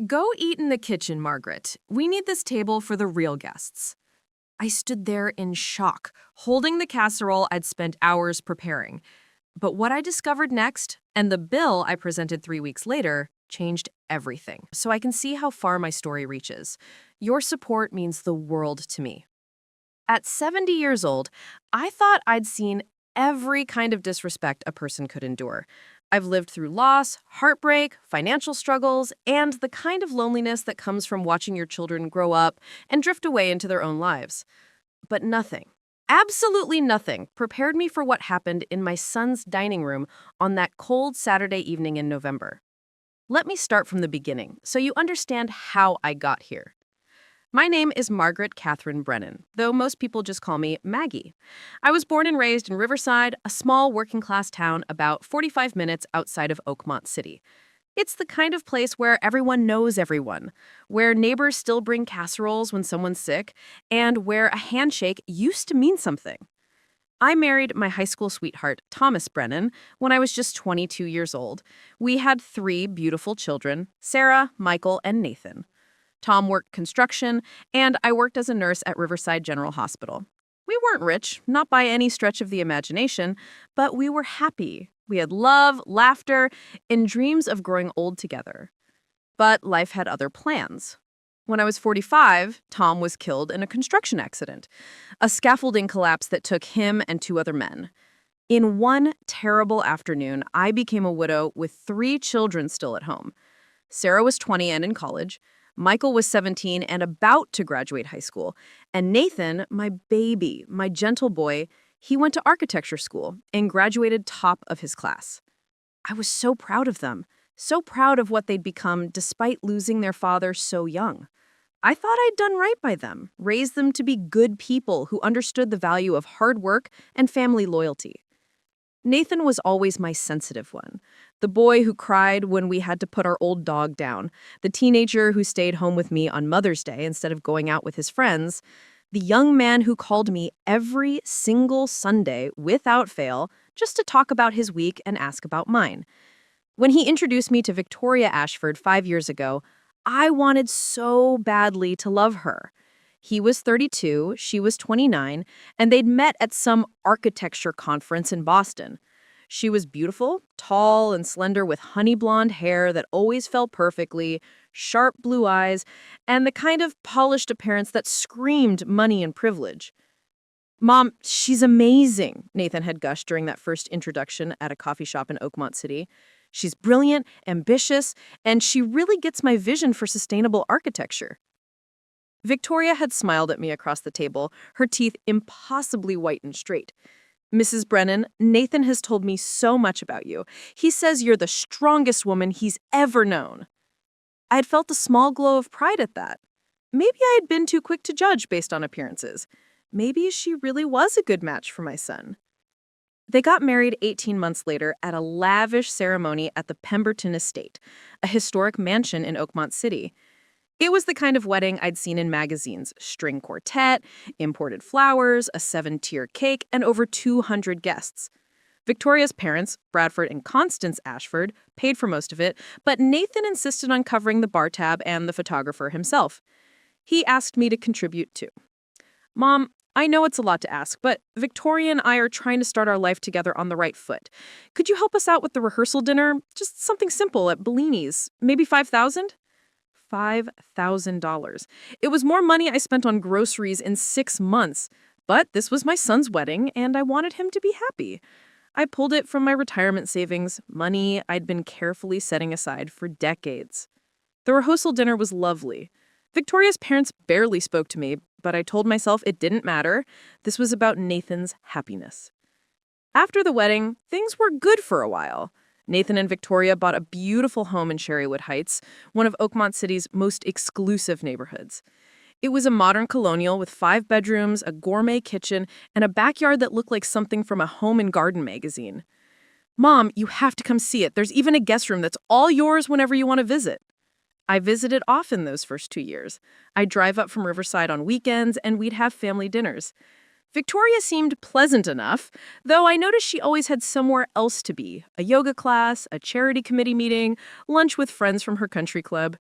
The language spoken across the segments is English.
Go eat in the kitchen, Margaret. We need this table for the real guests. I stood there in shock, holding the casserole I'd spent hours preparing. But what I discovered next, and the bill I presented 3 weeks later, changed everything. So I can see how far my story reaches. Your support means the world to me. At 70 years old, I thought I'd seen every kind of disrespect a person could endure. I've lived through loss, heartbreak, financial struggles, and the kind of loneliness that comes from watching your children grow up and drift away into their own lives. But nothing, absolutely nothing, prepared me for what happened in my son's dining room on that cold Saturday evening in November. Let me start from the beginning so you understand how I got here. My name is Margaret Catherine Brennan, though most people just call me Maggie. I was born and raised in Riverside, a small working-class town about 45 minutes outside of Oakmont City. It's the kind of place where everyone knows everyone, where neighbors still bring casseroles when someone's sick, and where a handshake used to mean something. I married my high school sweetheart, Thomas Brennan, when I was just 22 years old. We had 3 beautiful children, Sarah, Michael, and Nathan. Tom worked construction, and I worked as a nurse at Riverside General Hospital. We weren't rich, not by any stretch of the imagination, but we were happy. We had love, laughter, and dreams of growing old together. But life had other plans. When I was 45, Tom was killed in a construction accident, a scaffolding collapse that took him and 2 other men. In one terrible afternoon, I became a widow with 3 children still at home. Sarah was 20 and in college. Michael was 17 and about to graduate high school. And Nathan, my baby, my gentle boy, he went to architecture school and graduated top of his class. I was so proud of them, so proud of what they'd become despite losing their father so young. I thought I'd done right by them, raised them to be good people who understood the value of hard work and family loyalty. Nathan was always my sensitive one, the boy who cried when we had to put our old dog down, the teenager who stayed home with me on Mother's Day instead of going out with his friends, the young man who called me every single Sunday without fail just to talk about his week and ask about mine. When he introduced me to Victoria Ashford 5 years ago, I wanted so badly to love her. He was 32, she was 29, and they'd met at some architecture conference in Boston. She was beautiful, tall and slender with honey blonde hair that always fell perfectly, sharp blue eyes, and the kind of polished appearance that screamed money and privilege. "Mom, she's amazing," Nathan had gushed during that first introduction at a coffee shop in Oakmont City. "She's brilliant, ambitious, and she really gets my vision for sustainable architecture." Victoria had smiled at me across the table, her teeth impossibly white and straight. "Mrs. Brennan, Nathan has told me so much about you. He says you're the strongest woman he's ever known." I had felt a small glow of pride at that. Maybe I had been too quick to judge based on appearances. Maybe she really was a good match for my son. They got married 18 months later at a lavish ceremony at the Pemberton Estate, a historic mansion in Oakmont City. It was the kind of wedding I'd seen in magazines: string quartet, imported flowers, a 7-tier cake, and over 200 guests. Victoria's parents, Bradford and Constance Ashford, paid for most of it, but Nathan insisted on covering the bar tab and the photographer himself. He asked me to contribute too. "Mom, I know it's a lot to ask, but Victoria and I are trying to start our life together on the right foot. Could you help us out with the rehearsal dinner? Just something simple at Bellini's. Maybe $5,000? $5,000. It was more money I spent on groceries in 6 months. But this was my son's wedding, and I wanted him to be happy. I pulled it from my retirement savings, money I'd been carefully setting aside for decades. The rehearsal dinner was lovely. Victoria's parents barely spoke to me, but I told myself it didn't matter. This was about Nathan's happiness. After the wedding, things were good for a while. Nathan and Victoria bought a beautiful home in Cherrywood Heights, one of Oakmont City's most exclusive neighborhoods. It was a modern colonial with 5 bedrooms, a gourmet kitchen, and a backyard that looked like something from a home and garden magazine. "Mom, you have to come see it. There's even a guest room that's all yours whenever you want to visit." I visited often those first 2 years. I'd drive up from Riverside on weekends, and we'd have family dinners. Victoria seemed pleasant enough, though I noticed she always had somewhere else to be: a yoga class, a charity committee meeting, lunch with friends from her country club.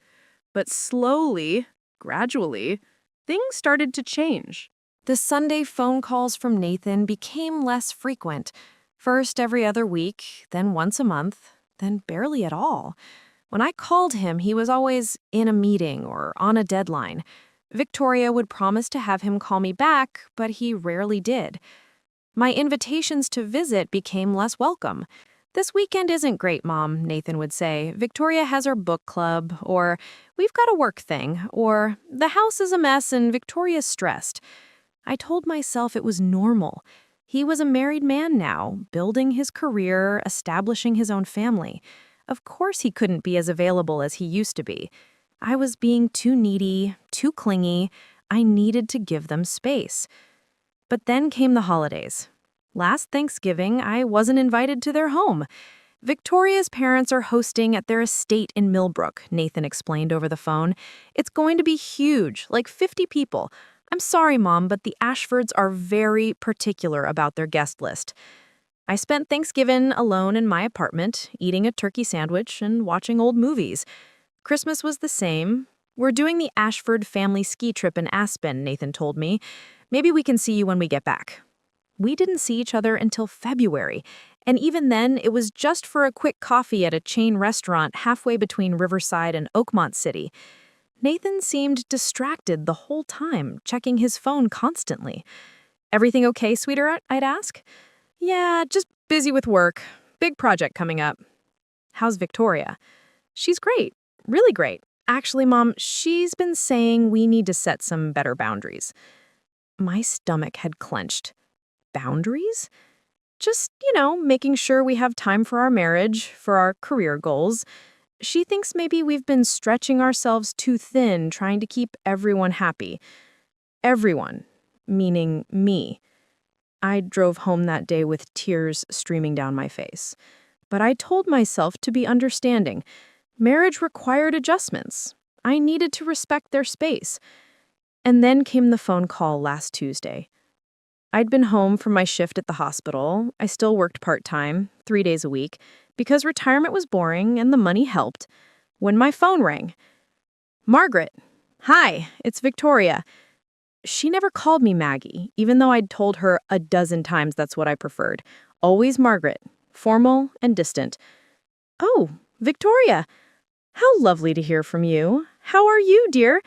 But slowly, gradually, things started to change. The Sunday phone calls from Nathan became less frequent. First every other week, then once a month, then barely at all. When I called him, he was always in a meeting or on a deadline. Victoria would promise to have him call me back, but he rarely did. My invitations to visit became less welcome. "This weekend isn't great, Mom," Nathan would say. "Victoria has her book club," or "We've got a work thing," or "The house is a mess and Victoria's stressed." I told myself it was normal. He was a married man now, building his career, establishing his own family. Of course he couldn't be as available as he used to be. I was being too needy, too clingy. I needed to give them space. But then came the holidays. Last Thanksgiving, I wasn't invited to their home. Victoria's parents are hosting at their estate in Millbrook, Nathan explained over the phone. "It's going to be huge, like 50 people. I'm sorry, Mom, but the Ashfords are very particular about their guest list." I spent Thanksgiving alone in my apartment, eating a turkey sandwich and watching old movies. Christmas was the same. "We're doing the Ashford family ski trip in Aspen," Nathan told me. "Maybe we can see you when we get back." We didn't see each other until February, and even then, it was just for a quick coffee at a chain restaurant halfway between Riverside and Oakmont City. Nathan seemed distracted the whole time, checking his phone constantly. "Everything okay, sweetheart?" I'd ask. "Yeah, just busy with work. Big project coming up." "How's Victoria?" "She's great. Really great. Actually, Mom, she's been saying we need to set some better boundaries." My stomach had clenched. Boundaries? Just, making sure we have time for our marriage, for our career goals. She thinks maybe we've been stretching ourselves too thin, trying to keep everyone happy. Everyone, meaning me. I drove home that day with tears streaming down my face. But I told myself to be understanding. Marriage required adjustments. I needed to respect their space. And then came the phone call last Tuesday. I'd been home from my shift at the hospital. I still worked part-time, 3 days a week, because retirement was boring and the money helped, when my phone rang. "Margaret." "Hi, it's Victoria." She never called me Maggie, even though I'd told her a dozen times that's what I preferred. Always Margaret, formal and distant. "Oh, Victoria. How lovely to hear from you. How are you, dear?"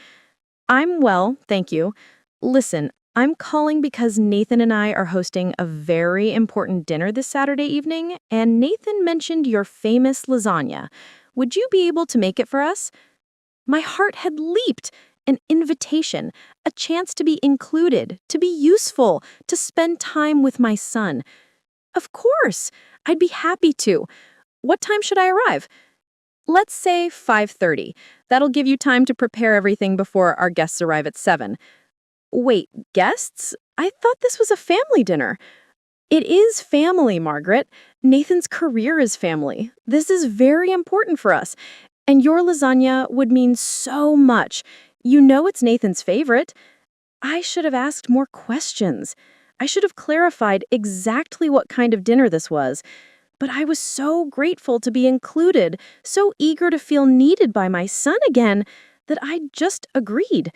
"I'm well, thank you. Listen, I'm calling because Nathan and I are hosting a very important dinner this Saturday evening, and Nathan mentioned your famous lasagna. Would you be able to make it for us?" My heart had leaped. An invitation, a chance to be included, to be useful, to spend time with my son. Of course, I'd be happy to. What time should I arrive? Let's say 5:30. That'll give you time to prepare everything before our guests arrive at 7. Wait, guests? I thought this was a family dinner. It is family, Margaret. Nathan's career is family. This is very important for us. And your lasagna would mean so much. You know it's Nathan's favorite. I should have asked more questions. I should have clarified exactly what kind of dinner this was. But I was so grateful to be included, so eager to feel needed by my son again, that I just agreed.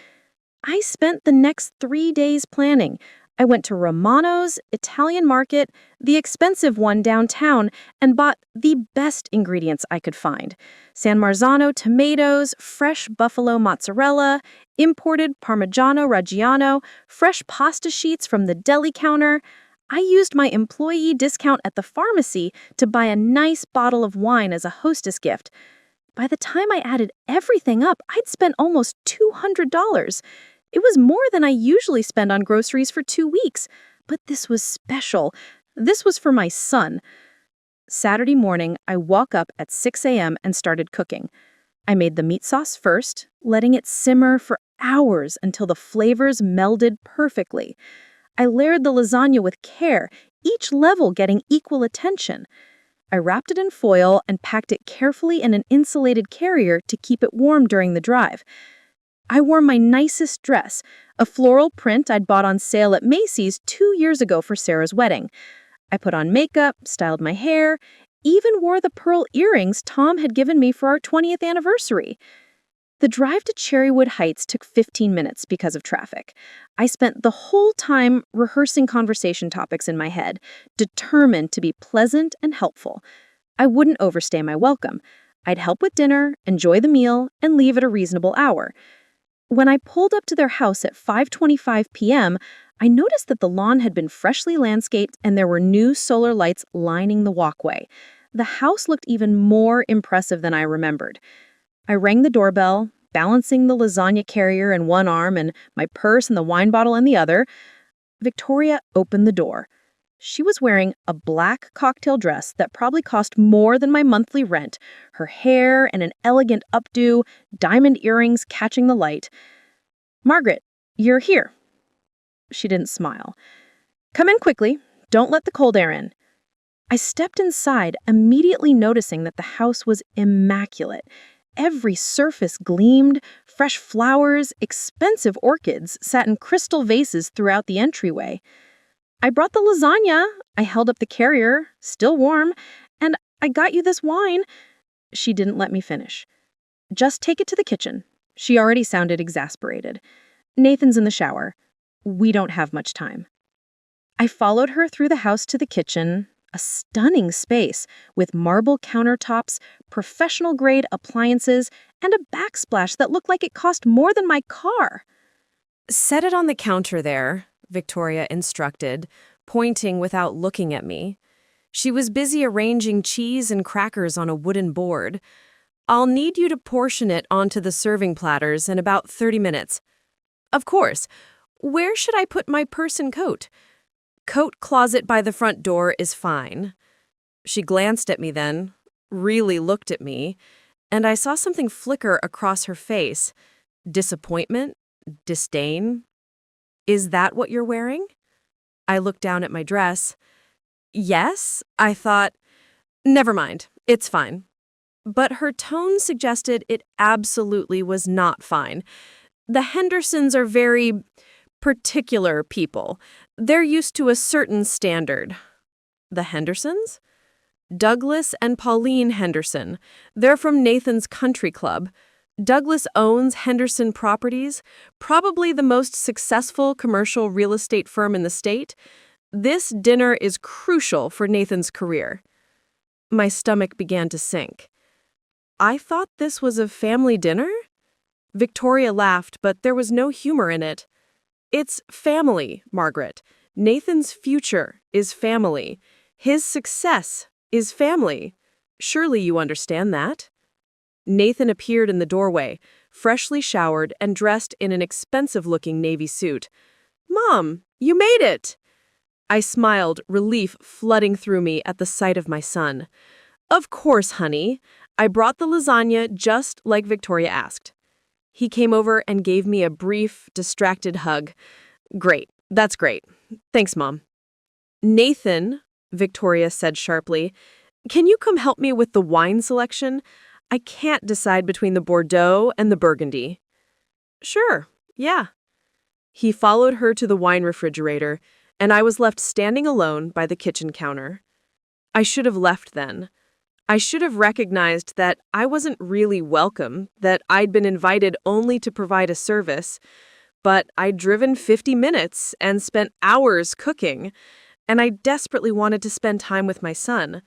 I spent the next 3 days planning. I went to Romano's, Italian Market, the expensive one downtown, and bought the best ingredients I could find. San Marzano tomatoes, fresh buffalo mozzarella, imported Parmigiano Reggiano, fresh pasta sheets from the deli counter. I used my employee discount at the pharmacy to buy a nice bottle of wine as a hostess gift. By the time I added everything up, I'd spent almost $200. It was more than I usually spend on groceries for 2 weeks, but this was special. This was for my son. Saturday morning, I woke up at 6 a.m. and started cooking. I made the meat sauce first, letting it simmer for hours until the flavors melded perfectly. I layered the lasagna with care, each level getting equal attention. I wrapped it in foil and packed it carefully in an insulated carrier to keep it warm during the drive. I wore my nicest dress, a floral print I'd bought on sale at Macy's 2 years ago for Sarah's wedding. I put on makeup, styled my hair, even wore the pearl earrings Tom had given me for our 20th anniversary. The drive to Cherrywood Heights took 15 minutes because of traffic. I spent the whole time rehearsing conversation topics in my head, determined to be pleasant and helpful. I wouldn't overstay my welcome. I'd help with dinner, enjoy the meal, and leave at a reasonable hour. When I pulled up to their house at 5:25 p.m., I noticed that the lawn had been freshly landscaped and there were new solar lights lining the walkway. The house looked even more impressive than I remembered. I rang the doorbell, balancing the lasagna carrier in one arm and my purse and the wine bottle in the other. Victoria opened the door. She was wearing a black cocktail dress that probably cost more than my monthly rent, her hair in an elegant updo, diamond earrings catching the light. "Margaret, you're here." She didn't smile. "Come in quickly. Don't let the cold air in." I stepped inside, immediately noticing that the house was immaculate. Every surface gleamed, fresh flowers, expensive orchids sat in crystal vases throughout the entryway. "I brought the lasagna." I held up the carrier, still warm, "and I got you this wine." She didn't let me finish. "Just take it to the kitchen." She already sounded exasperated. "Nathan's in the shower. We don't have much time." I followed her through the house to the kitchen, a stunning space with marble countertops, professional-grade appliances, and a backsplash that looked like it cost more than my car. "Set it on the counter there," Victoria instructed, pointing without looking at me. She was busy arranging cheese and crackers on a wooden board. "I'll need you to portion it onto the serving platters in about 30 minutes. Of course. Where should I put my purse and coat?" "Coat closet by the front door is fine." She glanced at me then, really looked at me, and I saw something flicker across her face. Disappointment? Disdain? "Is that what you're wearing?" I looked down at my dress. "Yes," I thought. "Never mind, it's fine." But her tone suggested it absolutely was not fine. The Hendersons are very particular people. They're used to a certain standard. The Hendersons? Douglas and Pauline Henderson. They're from Nathan's country club. Douglas owns Henderson Properties, probably the most successful commercial real estate firm in the state. This dinner is crucial for Nathan's career. My stomach began to sink. I thought this was a family dinner? Victoria laughed, but there was no humor in it. "It's family, Margaret. Nathan's future is family. His success is family. Surely you understand that?" Nathan appeared in the doorway, freshly showered and dressed in an expensive-looking navy suit. "Mom, you made it!" I smiled, relief flooding through me at the sight of my son. "Of course, honey. I brought the lasagna just like Victoria asked." He came over and gave me a brief, distracted hug. "Great. That's great. Thanks, Mom." "Nathan," Victoria said sharply, "can you come help me with the wine selection? I can't decide between the Bordeaux and the Burgundy." "Sure, yeah." He followed her to the wine refrigerator, and I was left standing alone by the kitchen counter. I should have left then. I should have recognized that I wasn't really welcome, that I'd been invited only to provide a service, but I'd driven 50 minutes and spent hours cooking, and I desperately wanted to spend time with my son.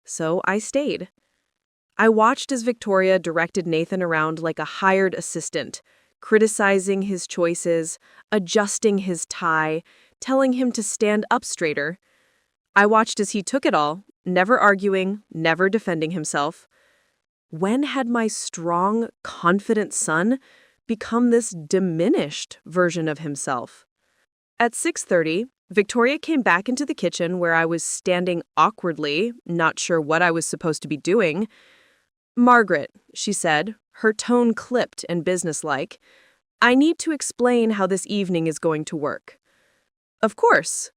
So I stayed. I watched as Victoria directed Nathan around like a hired assistant, criticizing his choices, adjusting his tie, telling him to stand up straighter. I watched as he took it all, never arguing, never defending himself. When had my strong, confident son become this diminished version of himself? At 6:30, Victoria came back into the kitchen where I was standing awkwardly, not sure what I was supposed to be doing. "Margaret," she said, her tone clipped and businesslike, "I need to explain how this evening is going to work." "Of course."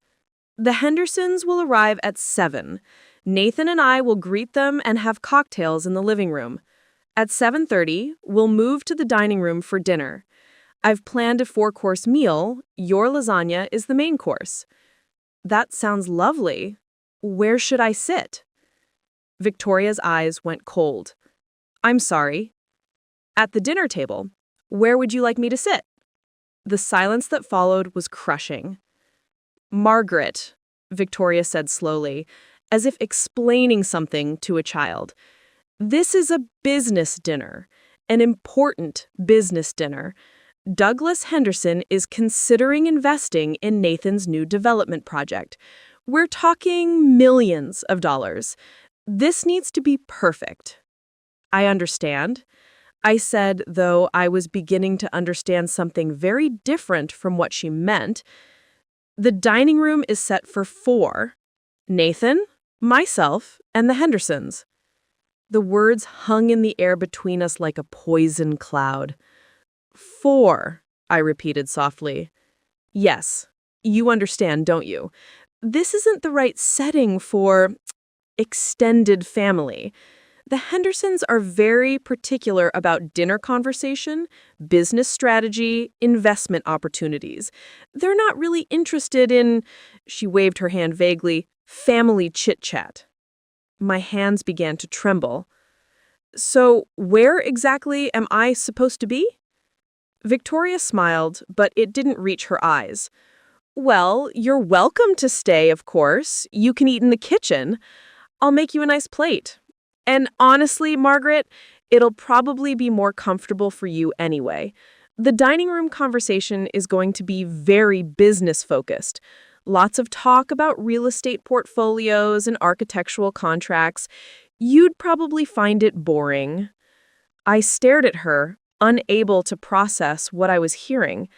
"The Hendersons will arrive at 7. Nathan and I will greet them and have cocktails in the living room. At 7:30, we'll move to the dining room for dinner. I've planned a 4-course meal. Your lasagna is the main course." "That sounds lovely. Where should I sit?" Victoria's eyes went cold. "I'm sorry." At the dinner table. Where would you like me to sit? The silence that followed was crushing. Margaret, Victoria said slowly, as if explaining something to a child. This is a business dinner, an important business dinner. Douglas Henderson is considering investing in Nathan's new development project. We're talking millions of dollars. This needs to be perfect. I understand, I said, though I was beginning to understand something very different from what she meant. The dining room is set for 4. Nathan, myself, and the Hendersons. The words hung in the air between us like a poison cloud. 4, I repeated softly. Yes, you understand, don't you? This isn't the right setting for extended family. The Hendersons are very particular about dinner conversation, business strategy, investment opportunities. They're not really interested in, she waved her hand vaguely, family chit-chat. My hands began to tremble. So where exactly am I supposed to be? Victoria smiled, but it didn't reach her eyes. Well, you're welcome to stay, of course. You can eat in the kitchen. I'll make you a nice plate. And honestly, Margaret, it'll probably be more comfortable for you anyway. The dining room conversation is going to be very business-focused. Lots of talk about real estate portfolios and architectural contracts. You'd probably find it boring. I stared at her, unable to process what I was hearing.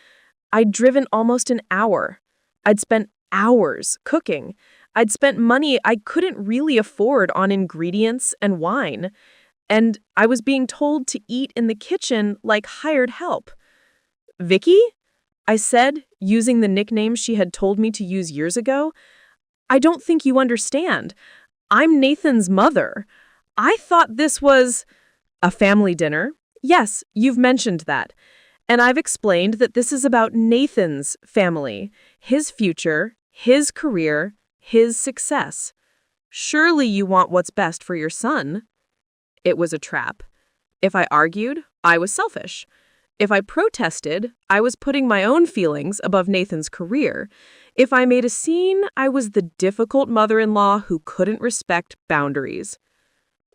I'd driven almost an hour. I'd spent hours cooking. I'd spent money I couldn't really afford on ingredients and wine. And I was being told to eat in the kitchen like hired help. Vicky? I said, using the nickname she had told me to use years ago. I don't think you understand. I'm Nathan's mother. I thought this was a family dinner. Yes, you've mentioned that. And I've explained that this is about Nathan's family, his future, his career, his success. Surely you want what's best for your son. It was a trap. If I argued, I was selfish. If I protested, I was putting my own feelings above Nathan's career. If I made a scene, I was the difficult mother-in-law who couldn't respect boundaries.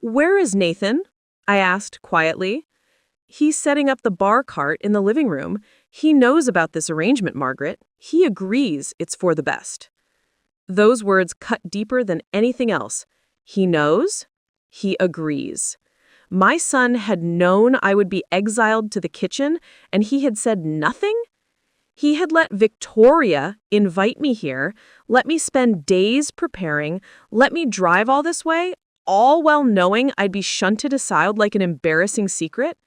Where is Nathan? I asked quietly. He's setting up the bar cart in the living room. He knows about this arrangement, Margaret. He agrees it's for the best. Those words cut deeper than anything else. He knows. He agrees. My son had known I would be exiled to the kitchen, and he had said nothing? He had let Victoria invite me here, let me spend days preparing, let me drive all this way, all while knowing I'd be shunted aside like an embarrassing secret?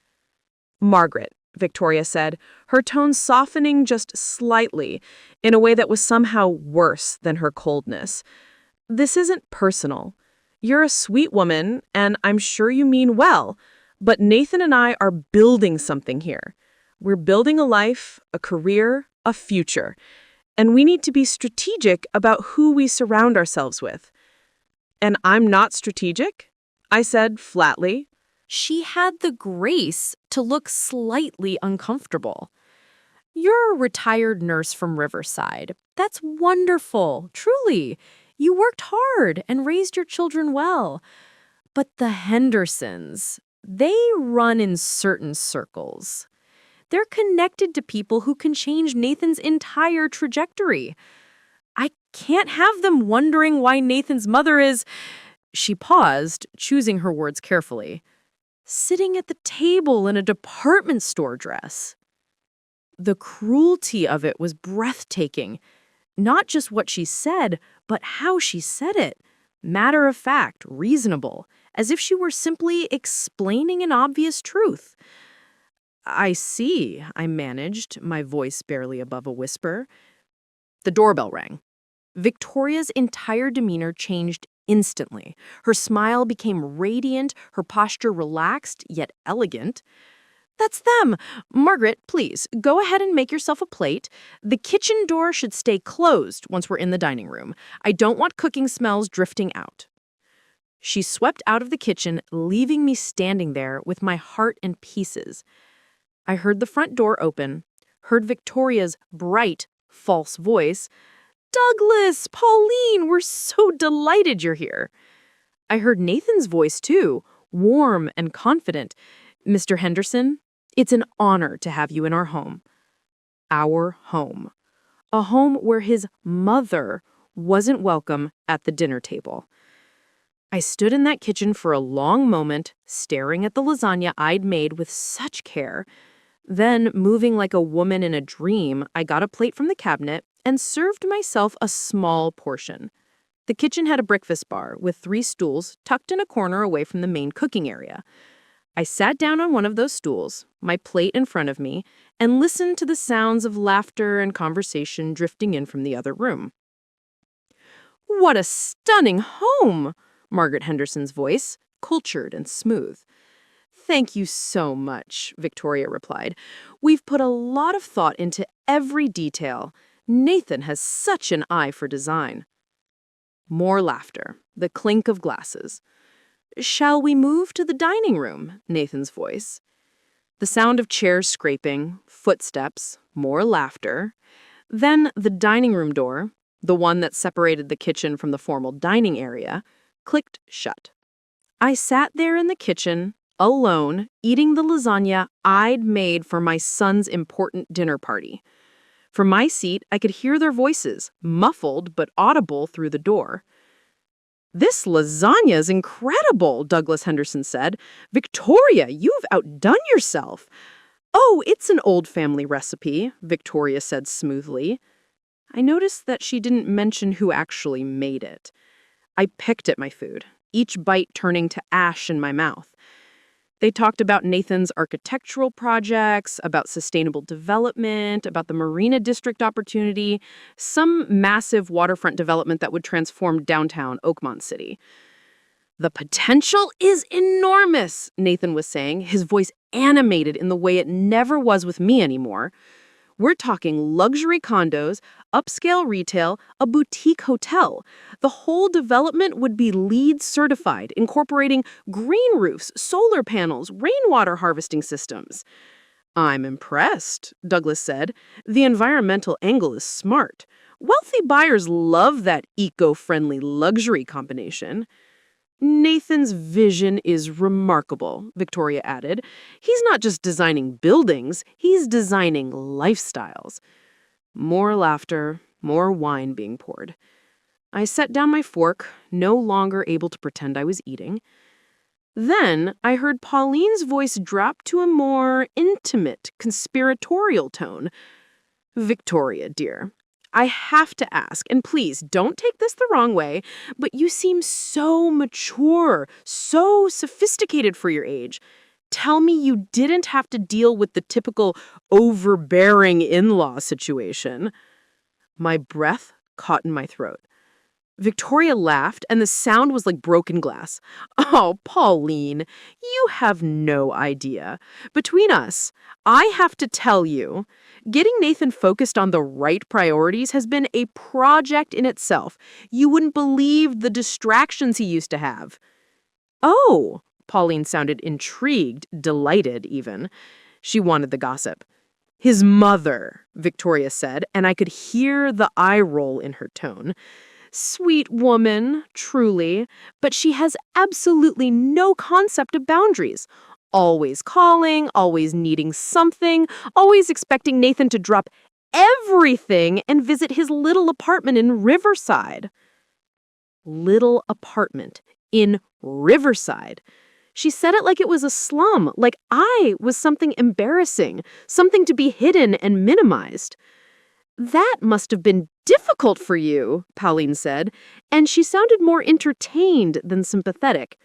Margaret, Victoria said, her tone softening just slightly, in a way that was somehow worse than her coldness. This isn't personal. You're a sweet woman, and I'm sure you mean well, but Nathan and I are building something here. We're building a life, a career, a future, and we need to be strategic about who we surround ourselves with. And I'm not strategic? I said flatly. She had the grace to look slightly uncomfortable. You're a retired nurse from Riverside. That's wonderful, truly. You worked hard and raised your children well. But the Hendersons, they run in certain circles. They're connected to people who can change Nathan's entire trajectory. I can't have them wondering why Nathan's mother is... She paused, choosing her words carefully. Sitting at the table in a department store dress. The cruelty of it was breathtaking. Not just what she said, but how she said it. Matter of fact, reasonable, as if she were simply explaining an obvious truth. I see, I managed, my voice barely above a whisper. The doorbell rang. Victoria's entire demeanor changed instantly. Her smile became radiant, her posture relaxed, yet elegant. That's them. Margaret, please, go ahead and make yourself a plate. The kitchen door should stay closed once we're in the dining room. I don't want cooking smells drifting out. She swept out of the kitchen, leaving me standing there with my heart in pieces. I heard the front door open, heard Victoria's bright, false voice. "Douglas, Pauline, we're so delighted you're here." I heard Nathan's voice too, warm and confident. "Mr. Henderson, it's an honor to have you in our home." Our home. A home where his mother wasn't welcome at the dinner table. I stood in that kitchen for a long moment, staring at the lasagna I'd made with such care. Then, moving like a woman in a dream, I got a plate from the cabinet and served myself a small portion. The kitchen had a breakfast bar with 3 stools tucked in a corner away from the main cooking area. I sat down on one of those stools, my plate in front of me, and listened to the sounds of laughter and conversation drifting in from the other room. "What a stunning home!" Margaret Henderson's voice, cultured and smooth. "Thank you so much," Victoria replied. "We've put a lot of thought into every detail. Nathan has such an eye for design." More laughter, the clink of glasses. "Shall we move to the dining room?" Nathan's voice. The sound of chairs scraping, footsteps, more laughter. Then the dining room door, the one that separated the kitchen from the formal dining area, clicked shut. I sat there in the kitchen, alone, eating the lasagna I'd made for my son's important dinner party. From my seat, I could hear their voices, muffled but audible through the door. "This lasagna is incredible," Douglas Henderson said. "Victoria, you've outdone yourself." "Oh, it's an old family recipe," Victoria said smoothly. I noticed that she didn't mention who actually made it. I picked at my food, each bite turning to ash in my mouth. They talked about Nathan's architectural projects, about sustainable development, about the Marina District opportunity, some massive waterfront development that would transform downtown Oakmont City. "The potential is enormous," Nathan was saying, his voice animated in the way it never was with me anymore. "We're talking luxury condos, upscale retail, a boutique hotel. The whole development would be LEED certified, incorporating green roofs, solar panels, rainwater harvesting systems." "I'm impressed," Douglas said. "The environmental angle is smart. Wealthy buyers love that eco-friendly luxury combination." "Nathan's vision is remarkable," Victoria added. "He's not just designing buildings, he's designing lifestyles." More laughter, more wine being poured. I set down my fork, no longer able to pretend I was eating. Then I heard Pauline's voice drop to a more intimate, conspiratorial tone. "Victoria, dear, I have to ask, and please don't take this the wrong way, but you seem so mature, so sophisticated for your age. Tell me you didn't have to deal with the typical overbearing in-law situation." My breath caught in my throat. Victoria laughed, and the sound was like broken glass. "Oh, Pauline, you have no idea. Between us, I have to tell you, getting Nathan focused on the right priorities has been a project in itself. You wouldn't believe the distractions he used to have." "Oh," Pauline sounded intrigued, delighted even. She wanted the gossip. "His mother," Victoria said, and I could hear the eye roll in her tone. "Sweet woman, truly, but she has absolutely no concept of boundaries. Always calling, always needing something, always expecting Nathan to drop everything and visit his little apartment in Riverside." Little apartment in Riverside. She said it like it was a slum, like I was something embarrassing, something to be hidden and minimized. "That must have been difficult for you," Pauline said, and she sounded more entertained than sympathetic.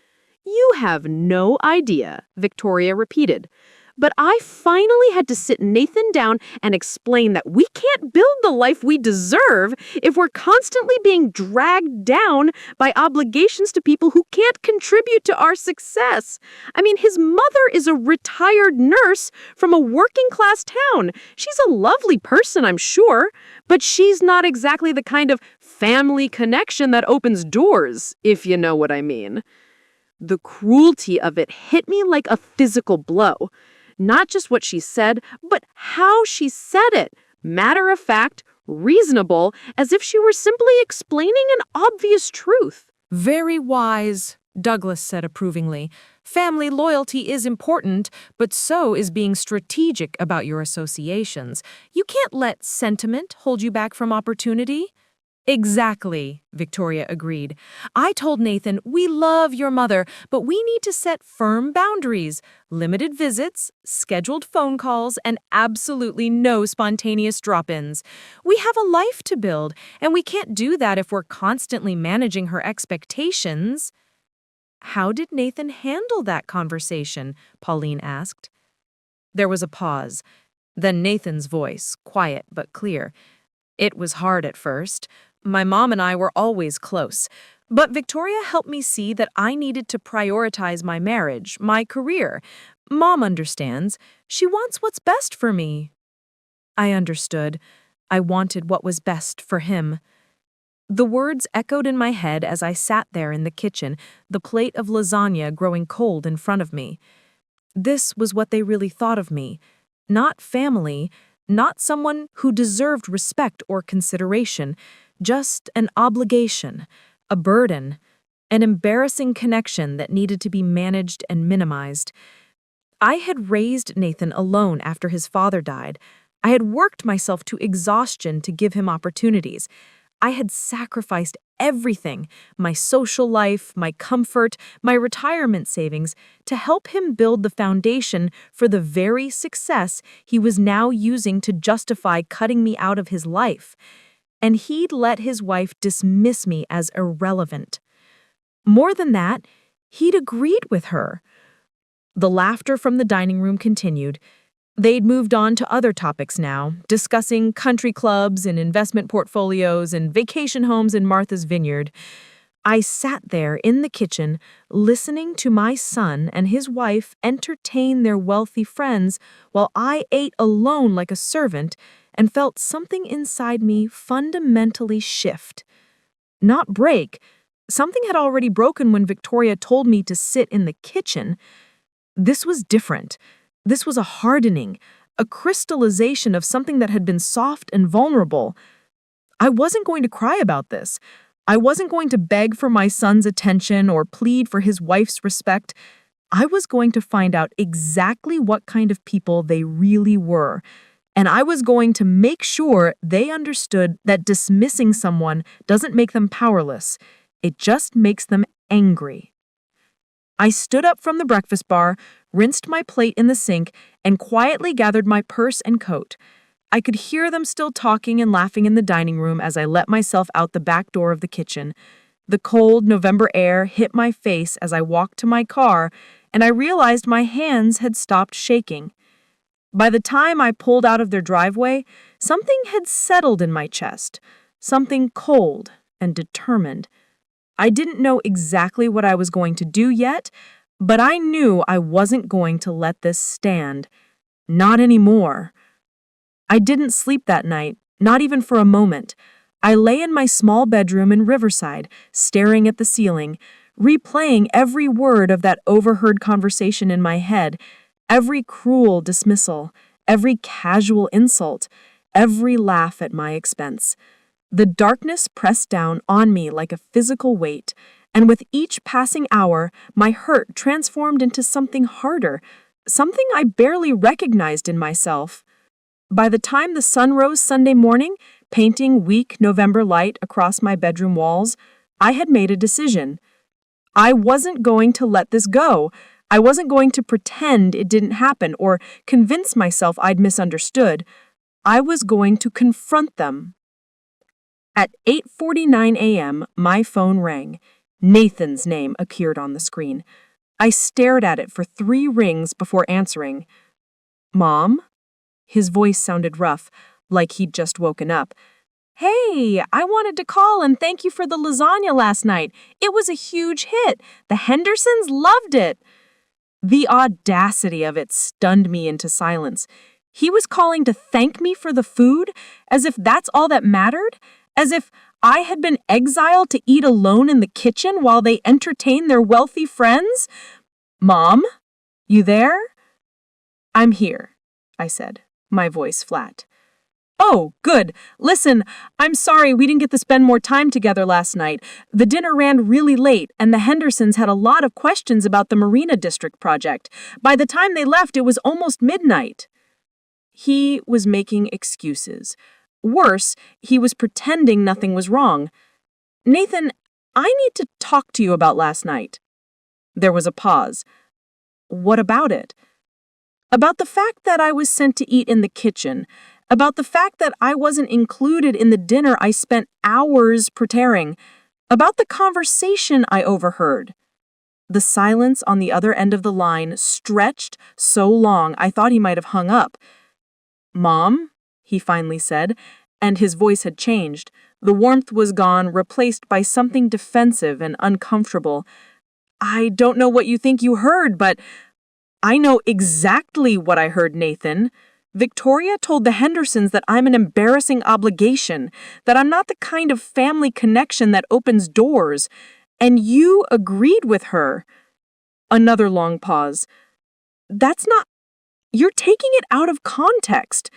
"You have no idea," Victoria repeated. "But I finally had to sit Nathan down and explain that we can't build the life we deserve if we're constantly being dragged down by obligations to people who can't contribute to our success. I mean, his mother is a retired nurse from a working-class town. She's a lovely person, I'm sure, but she's not exactly the kind of family connection that opens doors, if you know what I mean." The cruelty of it hit me like a physical blow. Not just what she said, but how she said it. Matter of fact, reasonable, as if she were simply explaining an obvious truth. Very wise, Douglas said approvingly. Family loyalty is important, but so is being strategic about your associations. You can't let sentiment hold you back from opportunity. Exactly, Victoria agreed. I told Nathan, we love your mother, but we need to set firm boundaries. Limited visits, scheduled phone calls, and absolutely no spontaneous drop-ins. We have a life to build, and we can't do that if we're constantly managing her expectations. How did Nathan handle that conversation? Pauline asked. There was a pause. Then Nathan's voice, quiet but clear. It was hard at first. My mom and I were always close. But Victoria helped me see that I needed to prioritize my marriage, my career. Mom understands. She wants what's best for me. I understood. I wanted what was best for him. The words echoed in my head as I sat there in the kitchen, the plate of lasagna growing cold in front of me. This was what they really thought of me. Not family, not someone who deserved respect or consideration, just an obligation, a burden, an embarrassing connection that needed to be managed and minimized. I had raised Nathan alone after his father died. I had worked myself to exhaustion to give him opportunities. I had sacrificed everything, my social life, my comfort, my retirement savings, to help him build the foundation for the very success he was now using to justify cutting me out of his life. And he'd let his wife dismiss me as irrelevant. More than that, he'd agreed with her. The laughter from the dining room continued. They'd moved on to other topics now, discussing country clubs and investment portfolios and vacation homes in Martha's Vineyard. I sat there in the kitchen, listening to my son and his wife entertain their wealthy friends while I ate alone like a servant and felt something inside me fundamentally shift. Not break. Something had already broken when Victoria told me to sit in the kitchen. This was different. This was a hardening, a crystallization of something that had been soft and vulnerable. I wasn't going to cry about this. I wasn't going to beg for my son's attention or plead for his wife's respect. I was going to find out exactly what kind of people they really were. And I was going to make sure they understood that dismissing someone doesn't make them powerless. It just makes them angry. I stood up from the breakfast bar, rinsed my plate in the sink, and quietly gathered my purse and coat. I could hear them still talking and laughing in the dining room as I let myself out the back door of the kitchen. The cold November air hit my face as I walked to my car, and I realized my hands had stopped shaking. By the time I pulled out of their driveway, something had settled in my chest, something cold and determined. I didn't know exactly what I was going to do yet, but I knew I wasn't going to let this stand. Not anymore. I didn't sleep that night, not even for a moment. I lay in my small bedroom in Riverside, staring at the ceiling, replaying every word of that overheard conversation in my head, every cruel dismissal, every casual insult, every laugh at my expense. The darkness pressed down on me like a physical weight, and with each passing hour, my hurt transformed into something harder, something I barely recognized in myself. By the time the sun rose Sunday morning, painting weak November light across my bedroom walls, I had made a decision. I wasn't going to let this go. I wasn't going to pretend it didn't happen or convince myself I'd misunderstood. I was going to confront them. At 8:49 a.m., my phone rang. Nathan's name appeared on the screen. I stared at it for 3 rings before answering. "Mom?" His voice sounded rough, like he'd just woken up. "Hey, I wanted to call and thank you for the lasagna last night. It was a huge hit. The Hendersons loved it." The audacity of it stunned me into silence. He was calling to thank me for the food, as if that's all that mattered, As if I had been exiled to eat alone in the kitchen while they entertained their wealthy friends? Mom, you there? I'm here, I said, my voice flat. Oh, good. Listen, I'm sorry we didn't get to spend more time together last night. The dinner ran really late, and the Hendersons had a lot of questions about the Marina District project. By the time they left, it was almost midnight. He was making excuses. Worse, he was pretending nothing was wrong. Nathan, I need to talk to you about last night. There was a pause. What about it? About the fact that I was sent to eat in the kitchen. About the fact that I wasn't included in the dinner I spent hours preparing. About the conversation I overheard. The silence on the other end of the line stretched so long I thought he might have hung up. Mom, he finally said, and his voice had changed. The warmth was gone, replaced by something defensive and uncomfortable. I don't know what you think you heard, but I know exactly what I heard, Nathan. Victoria told the Hendersons that I'm an embarrassing obligation, that I'm not the kind of family connection that opens doors. And you agreed with her. Another long pause. That's not... You're taking it out of context.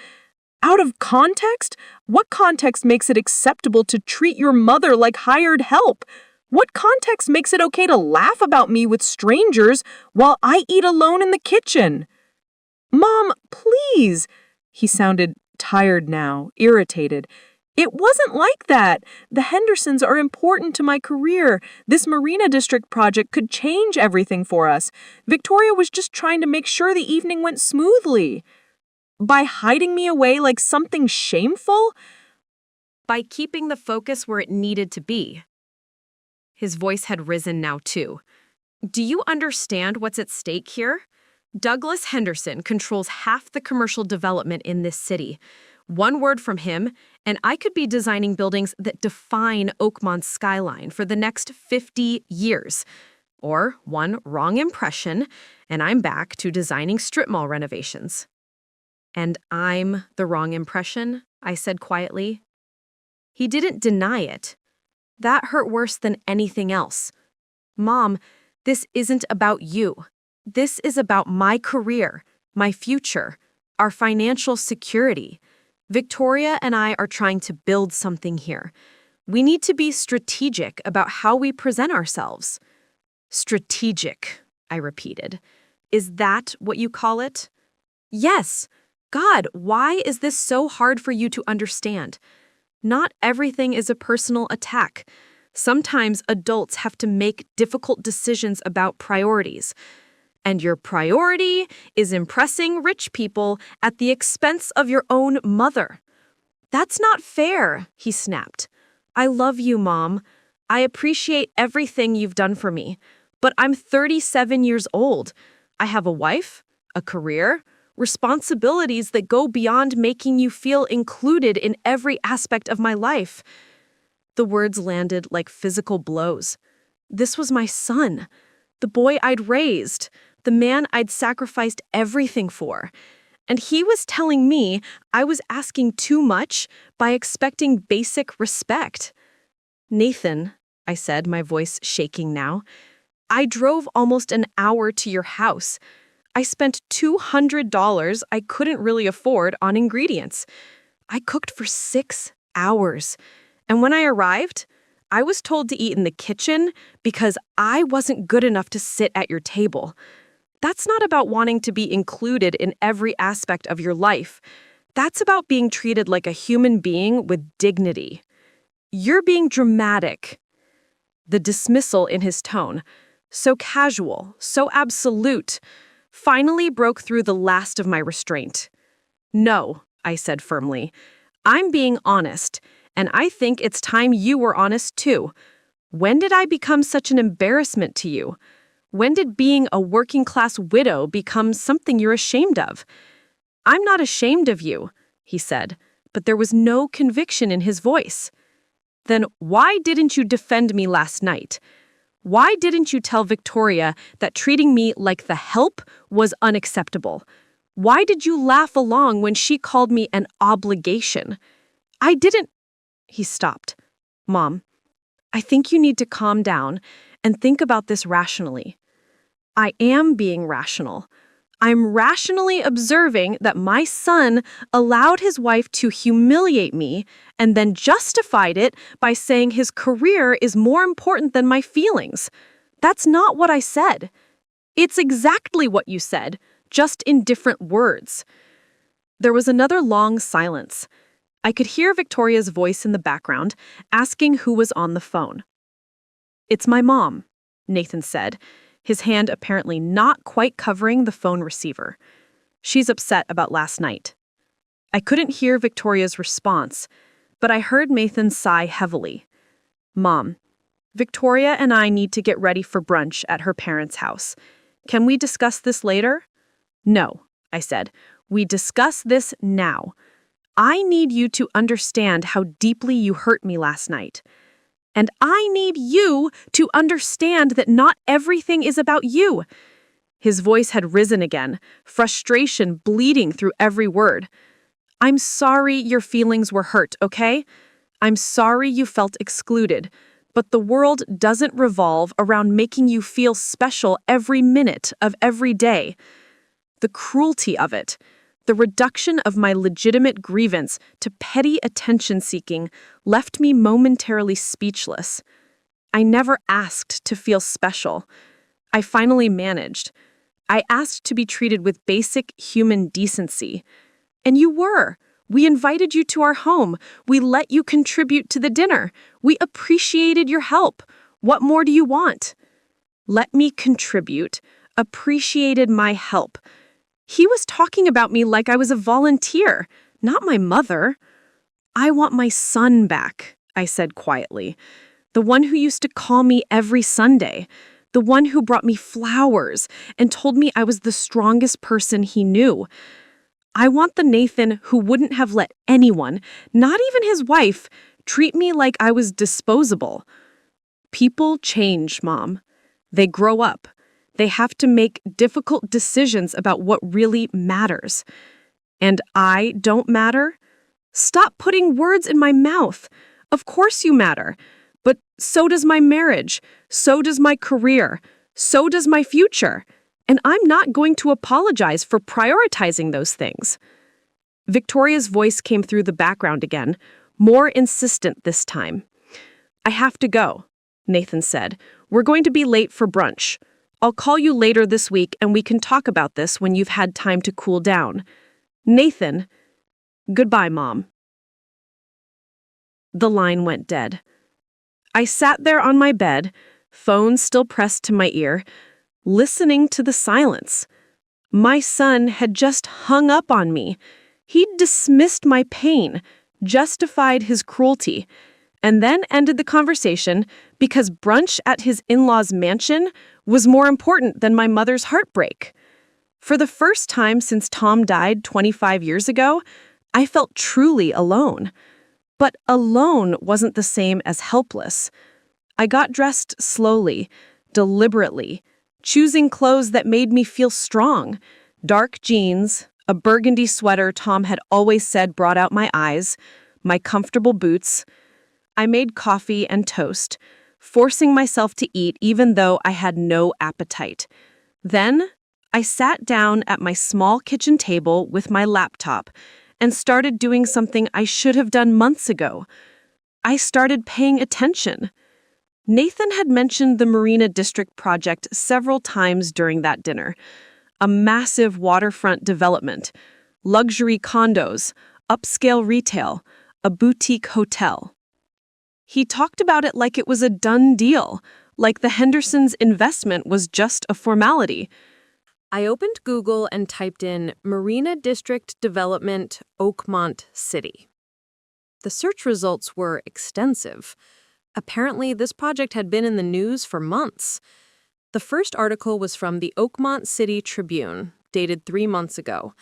Out of context? What context makes it acceptable to treat your mother like hired help? What context makes it okay to laugh about me with strangers while I eat alone in the kitchen? Mom, please. He sounded tired now, irritated. It wasn't like that. The Hendersons are important to my career. This Marina District project could change everything for us. Victoria was just trying to make sure the evening went smoothly. By hiding me away like something shameful? By keeping the focus where it needed to be. His voice had risen now, too. Do you understand what's at stake here? Douglas Henderson controls half the commercial development in this city. One word from him, and I could be designing buildings that define Oakmont's skyline for the next 50 years. Or one wrong impression, and I'm back to designing strip mall renovations. And I'm the wrong impression, I said quietly. He didn't deny it. That hurt worse than anything else. Mom, this isn't about you. This is about my career, my future, our financial security. Victoria and I are trying to build something here. We need to be strategic about how we present ourselves. Strategic, I repeated. Is that what you call it? Yes. God, why is this so hard for you to understand? Not everything is a personal attack. Sometimes adults have to make difficult decisions about priorities. And your priority is impressing rich people at the expense of your own mother. That's not fair, he snapped. I love you, Mom. I appreciate everything you've done for me. But I'm 37 years old. I have a wife, a career, responsibilities that go beyond making you feel included in every aspect of my life. The words landed like physical blows. This was my son, the boy I'd raised, the man I'd sacrificed everything for. And he was telling me I was asking too much by expecting basic respect. Nathan, I said, my voice shaking now, I drove almost an hour to your house. I spent $200 I couldn't really afford on ingredients. I cooked for 6 hours. And when I arrived, I was told to eat in the kitchen because I wasn't good enough to sit at your table. That's not about wanting to be included in every aspect of your life. That's about being treated like a human being with dignity. You're being dramatic. The dismissal in his tone, so casual, so absolute, finally broke through the last of my restraint. No, I said firmly. I'm being honest, and I think it's time you were honest too. When did I become such an embarrassment to you? When did being a working-class widow become something you're ashamed of? I'm not ashamed of you, he said, but there was no conviction in his voice. Then why didn't you defend me last night? Why didn't you tell Victoria that treating me like the help was unacceptable? Why did you laugh along when she called me an obligation? I didn't... He stopped. Mom, I think you need to calm down and think about this rationally. I am being rational. I'm rationally observing that my son allowed his wife to humiliate me and then justified it by saying his career is more important than my feelings. That's not what I said. It's exactly what you said, just in different words. There was another long silence. I could hear Victoria's voice in the background, asking who was on the phone. "It's my mom," Nathan said, his hand apparently not quite covering the phone receiver. "She's upset about last night." I couldn't hear Victoria's response, but I heard Nathan sigh heavily. "Mom, Victoria and I need to get ready for brunch at her parents' house. Can we discuss this later?" "No," I said. "We discuss this now. I need you to understand how deeply you hurt me last night. And I need you to understand that not everything is about you." His voice had risen again, frustration bleeding through every word. "I'm sorry your feelings were hurt, okay? I'm sorry you felt excluded, but the world doesn't revolve around making you feel special every minute of every day. The cruelty of it, the reduction of my legitimate grievance to petty attention-seeking left me momentarily speechless. I never asked to feel special. I finally managed. I asked to be treated with basic human decency. And you were. We invited you to our home. We let you contribute to the dinner. We appreciated your help. What more do you want?" "Let me contribute. Appreciated my help." He was talking about me like I was a volunteer, not my mother. "I want my son back," I said quietly. "The one who used to call me every Sunday. The one who brought me flowers and told me I was the strongest person he knew. I want the Nathan who wouldn't have let anyone, not even his wife, treat me like I was disposable." People change, Mom. They grow up. They have to make difficult decisions about what really matters. And I don't matter? Stop putting words in my mouth. Of course you matter. But so does my marriage. So does my career. So does my future. And I'm not going to apologize for prioritizing those things. Victoria's voice came through the background again, more insistent this time. "I have to go," Nathan said. "We're going to be late for brunch. I'll call you later this week and we can talk about this when you've had time to cool down. Nathan, goodbye, Mom." The line went dead. I sat there on my bed, phone still pressed to my ear, listening to the silence. My son had just hung up on me. He'd dismissed my pain, justified his cruelty, and then ended the conversation because brunch at his in-laws' mansion was more important than my mother's heartbreak. For the first time since Tom died 25 years ago, I felt truly alone. But alone wasn't the same as helpless. I got dressed slowly, deliberately, choosing clothes that made me feel strong. Dark jeans, a burgundy sweater Tom had always said brought out my eyes, my comfortable boots. I made coffee and toast, forcing myself to eat even though I had no appetite. Then, I sat down at my small kitchen table with my laptop and started doing something I should have done months ago. I started paying attention. Nathan had mentioned the Marina District project several times during that dinner. A massive waterfront development, luxury condos, upscale retail, a boutique hotel. He talked about it like it was a done deal, like the Hendersons' investment was just a formality. I opened Google and typed in Marina District Development, Oakmont City. The search results were extensive. Apparently, this project had been in the news for months. The first article was from the Oakmont City Tribune, dated 3 months ago.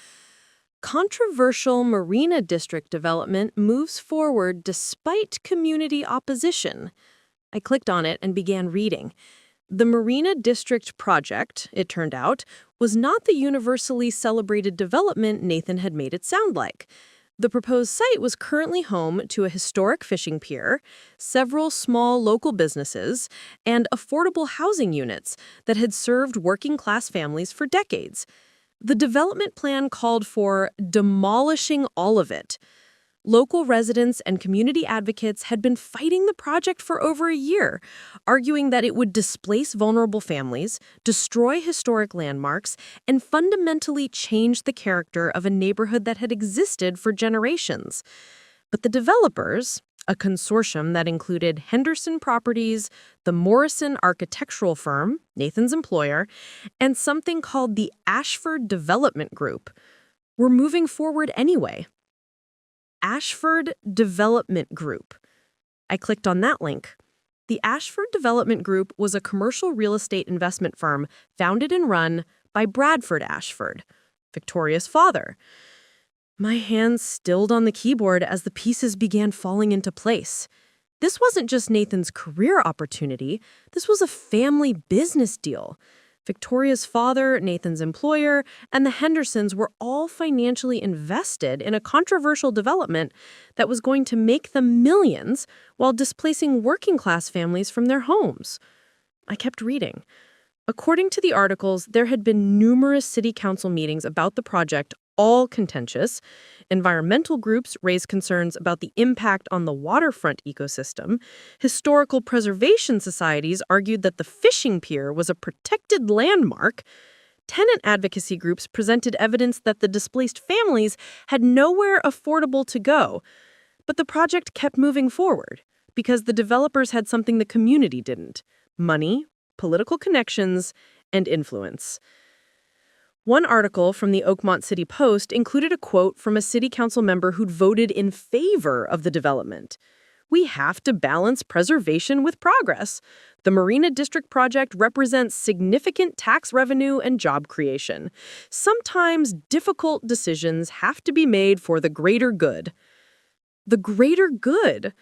Controversial Marina District development moves forward despite community opposition. I clicked on it and began reading. The Marina District project, it turned out, was not the universally celebrated development Nathan had made it sound like. The proposed site was currently home to a historic fishing pier, several small local businesses, and affordable housing units that had served working-class families for decades. The development plan called for demolishing all of it. Local residents and community advocates had been fighting the project for over a year, arguing that it would displace vulnerable families, destroy historic landmarks, and fundamentally change the character of a neighborhood that had existed for generations. But the developers, a consortium that included Henderson Properties, the Morrison architectural firm, Nathan's employer, and something called the Ashford Development Group, were moving forward anyway. Ashford Development Group. I clicked on that link. The Ashford Development Group was a commercial real estate investment firm founded and run by Bradford Ashford, Victoria's father. My hands stilled on the keyboard as the pieces began falling into place. This wasn't just Nathan's career opportunity, this was a family business deal. Victoria's father, Nathan's employer, and the Hendersons were all financially invested in a controversial development that was going to make them millions while displacing working-class families from their homes. I kept reading. According to the articles, there had been numerous city council meetings about the project, all contentious. Environmental groups raised concerns about the impact on the waterfront ecosystem. Historical preservation societies argued that the fishing pier was a protected landmark. Tenant advocacy groups presented evidence that the displaced families had nowhere affordable to go. But the project kept moving forward because the developers had something the community didn't: money, political connections, and influence. One article from the Oakmont City Post included a quote from a city council member who'd voted in favor of the development. "We have to balance preservation with progress. The Marina District project represents significant tax revenue and job creation. Sometimes difficult decisions have to be made for the greater good." The greater good.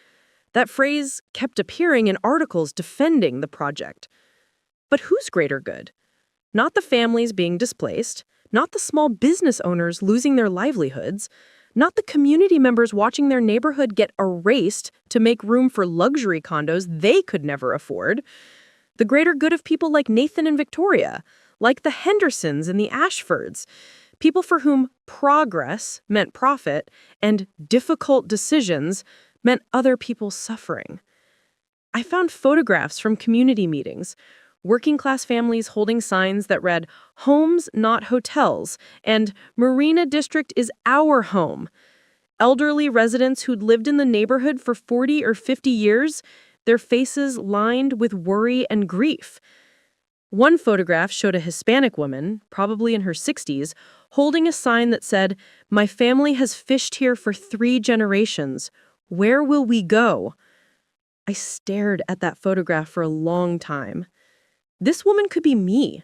That phrase kept appearing in articles defending the project. But whose greater good? Not the families being displaced, not the small business owners losing their livelihoods, not the community members watching their neighborhood get erased to make room for luxury condos they could never afford. The greater good of people like Nathan and Victoria, like the Hendersons and the Ashfords, people for whom progress meant profit and difficult decisions meant other people's suffering. I found photographs from community meetings, working-class families holding signs that read, "Homes, not hotels," and "Marina District is our home." Elderly residents who'd lived in the neighborhood for 40 or 50 years, their faces lined with worry and grief. One photograph showed a Hispanic woman, probably in her 60s, holding a sign that said, "My family has fished here for 3 generations. Where will we go?" I stared at that photograph for a long time. This woman could be me,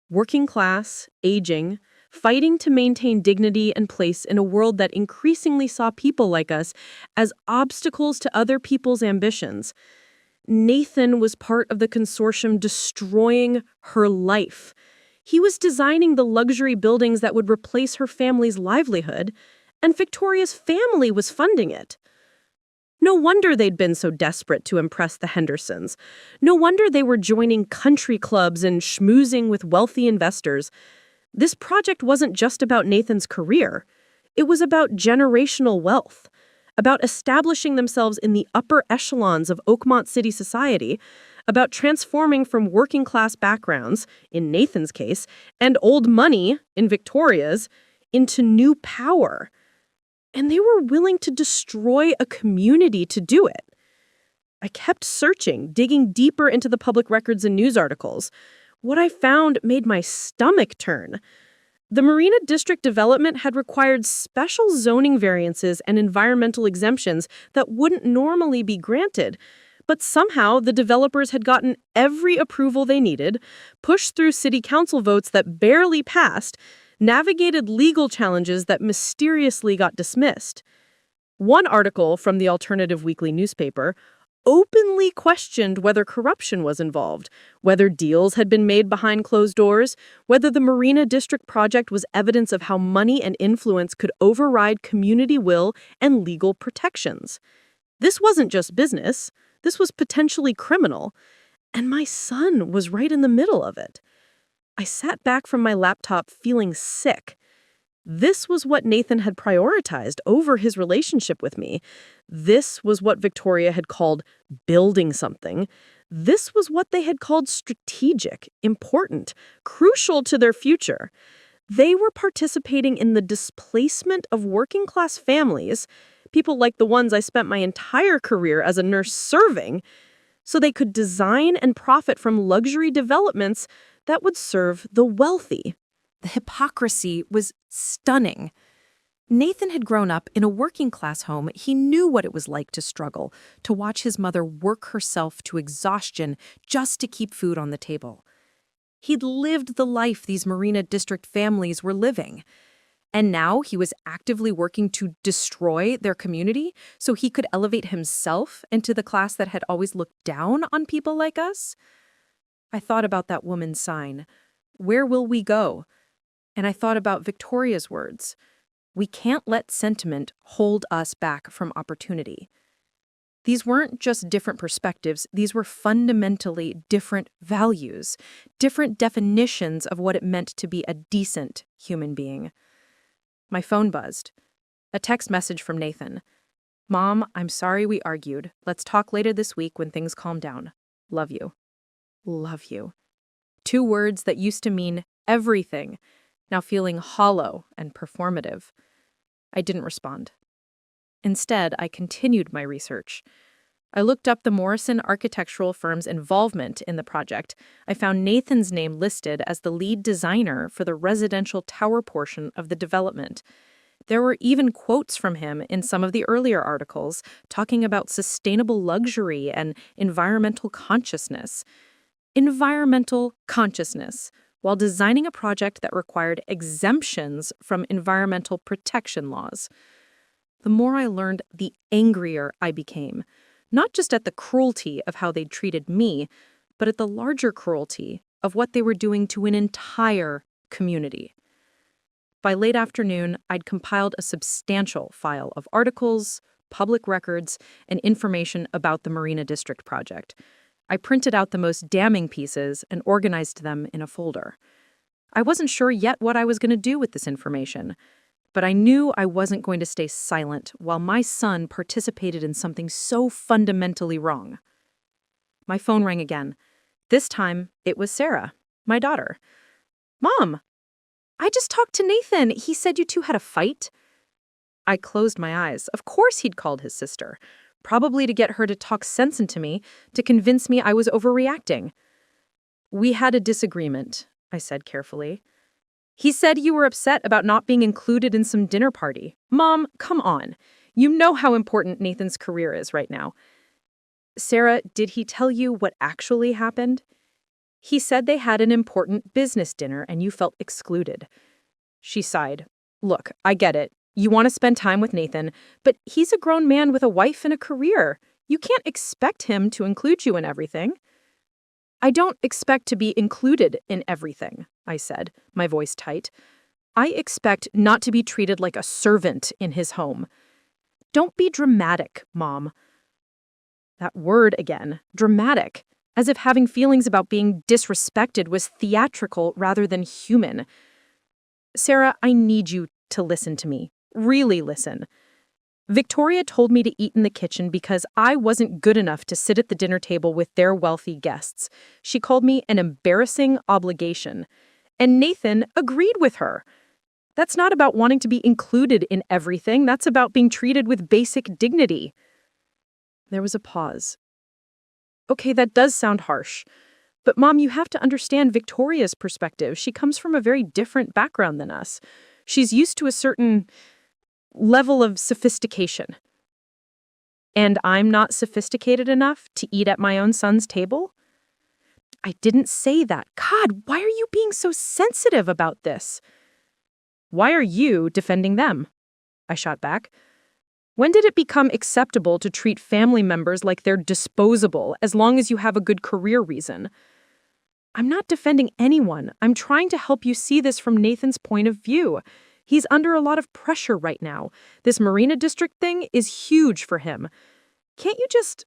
working class, aging, fighting to maintain dignity and place in a world that increasingly saw people like us as obstacles to other people's ambitions. Nathan was part of the consortium destroying her life. He was designing the luxury buildings that would replace her family's livelihood, and Victoria's family was funding it. No wonder they'd been so desperate to impress the Hendersons. No wonder they were joining country clubs and schmoozing with wealthy investors. This project wasn't just about Nathan's career. It was about generational wealth, about establishing themselves in the upper echelons of Oakmont City society, about transforming from working-class backgrounds, in Nathan's case, and old money, in Victoria's, into new power. And they were willing to destroy a community to do it. I kept searching, digging deeper into the public records and news articles. What I found made my stomach turn. The Marina District development had required special zoning variances and environmental exemptions that wouldn't normally be granted. But somehow the developers had gotten every approval they needed, pushed through city council votes that barely passed, navigated legal challenges that mysteriously got dismissed. One article from the alternative weekly newspaper openly questioned whether corruption was involved, whether deals had been made behind closed doors, whether the Marina District project was evidence of how money and influence could override community will and legal protections. This wasn't just business. This was potentially criminal. And my son was right in the middle of it. I sat back from my laptop feeling sick. This was what Nathan had prioritized over his relationship with me. This was what Victoria had called building something. This was what they had called strategic, important, crucial to their future. They were participating in the displacement of working-class families, people like the ones I spent my entire career as a nurse serving, so they could design and profit from luxury developments that would serve the wealthy. The hypocrisy was stunning. Nathan had grown up in a working-class home. He knew what it was like to struggle, to watch his mother work herself to exhaustion just to keep food on the table. He'd lived the life these Marina District families were living. And now he was actively working to destroy their community so he could elevate himself into the class that had always looked down on people like us. I thought about that woman's sign, "Where will we go?" And I thought about Victoria's words, "We can't let sentiment hold us back from opportunity." These weren't just different perspectives, these were fundamentally different values, different definitions of what it meant to be a decent human being. My phone buzzed. A text message from Nathan. "Mom, I'm sorry we argued. Let's talk later this week when things calm down. Love you." Love you. 2 words that used to mean everything, now feeling hollow and performative. I didn't respond. Instead, I continued my research. I looked up the Morrison architectural firm's involvement in the project. I found Nathan's name listed as the lead designer for the residential tower portion of the development. There were even quotes from him in some of the earlier articles talking about sustainable luxury and environmental consciousness. Environmental consciousness, while designing a project that required exemptions from environmental protection laws. The more I learned, the angrier I became, not just at the cruelty of how they'd treated me, but at the larger cruelty of what they were doing to an entire community. By late afternoon, I'd compiled a substantial file of articles, public records, and information about the Marina District project. I printed out the most damning pieces and organized them in a folder. I wasn't sure yet what I was going to do with this information, but I knew I wasn't going to stay silent while my son participated in something so fundamentally wrong. My phone rang again. This time, it was Sarah, my daughter. "Mom, I just talked to Nathan. He said you two had a fight." I closed my eyes. Of course he'd called his sister. Probably to get her to talk sense into me, to convince me I was overreacting. "We had a disagreement," I said carefully. "He said you were upset about not being included in some dinner party." "Mom, come on. You know how important Nathan's career is right now." "Sarah, did he tell you what actually happened?" "He said they had an important business dinner and you felt excluded." She sighed. "Look, I get it. You want to spend time with Nathan, but he's a grown man with a wife and a career. You can't expect him to include you in everything." "I don't expect to be included in everything," I said, my voice tight. "I expect not to be treated like a servant in his home." "Don't be dramatic, Mom." That word again, dramatic, as if having feelings about being disrespected was theatrical rather than human. "Sarah, I need you to listen to me. Really listen. Victoria told me to eat in the kitchen because I wasn't good enough to sit at the dinner table with their wealthy guests. She called me an embarrassing obligation. And Nathan agreed with her. That's not about wanting to be included in everything. That's about being treated with basic dignity." There was a pause. "Okay, that does sound harsh. But Mom, you have to understand Victoria's perspective. She comes from a very different background than us. She's used to a certain level of sophistication. And I'm not sophisticated enough to eat at my own son's table?" "I didn't say that. God, why are you being so sensitive about this?" "Why are you defending them?" I shot back. When did it become acceptable to treat family members like they're disposable as long as you have a good career reason? I'm not defending anyone. I'm trying to help you see this from Nathan's point of view. He's under a lot of pressure right now. This Marina District thing is huge for him. Can't you just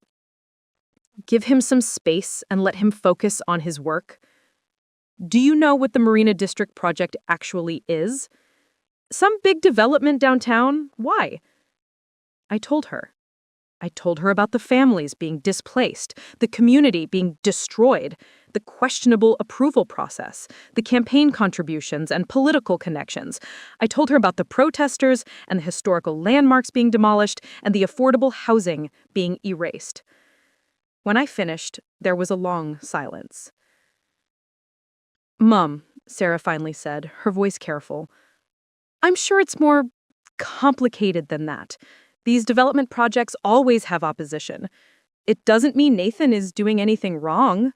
give him some space and let him focus on his work? Do you know what the Marina District project actually is? Some big development downtown? Why? I told her. I told her about the families being displaced, the community being destroyed, the questionable approval process, the campaign contributions and political connections. I told her about the protesters and the historical landmarks being demolished and the affordable housing being erased. When I finished, there was a long silence. "Mom," Sarah finally said, her voice careful, "I'm sure it's more complicated than that. These development projects always have opposition. It doesn't mean Nathan is doing anything wrong."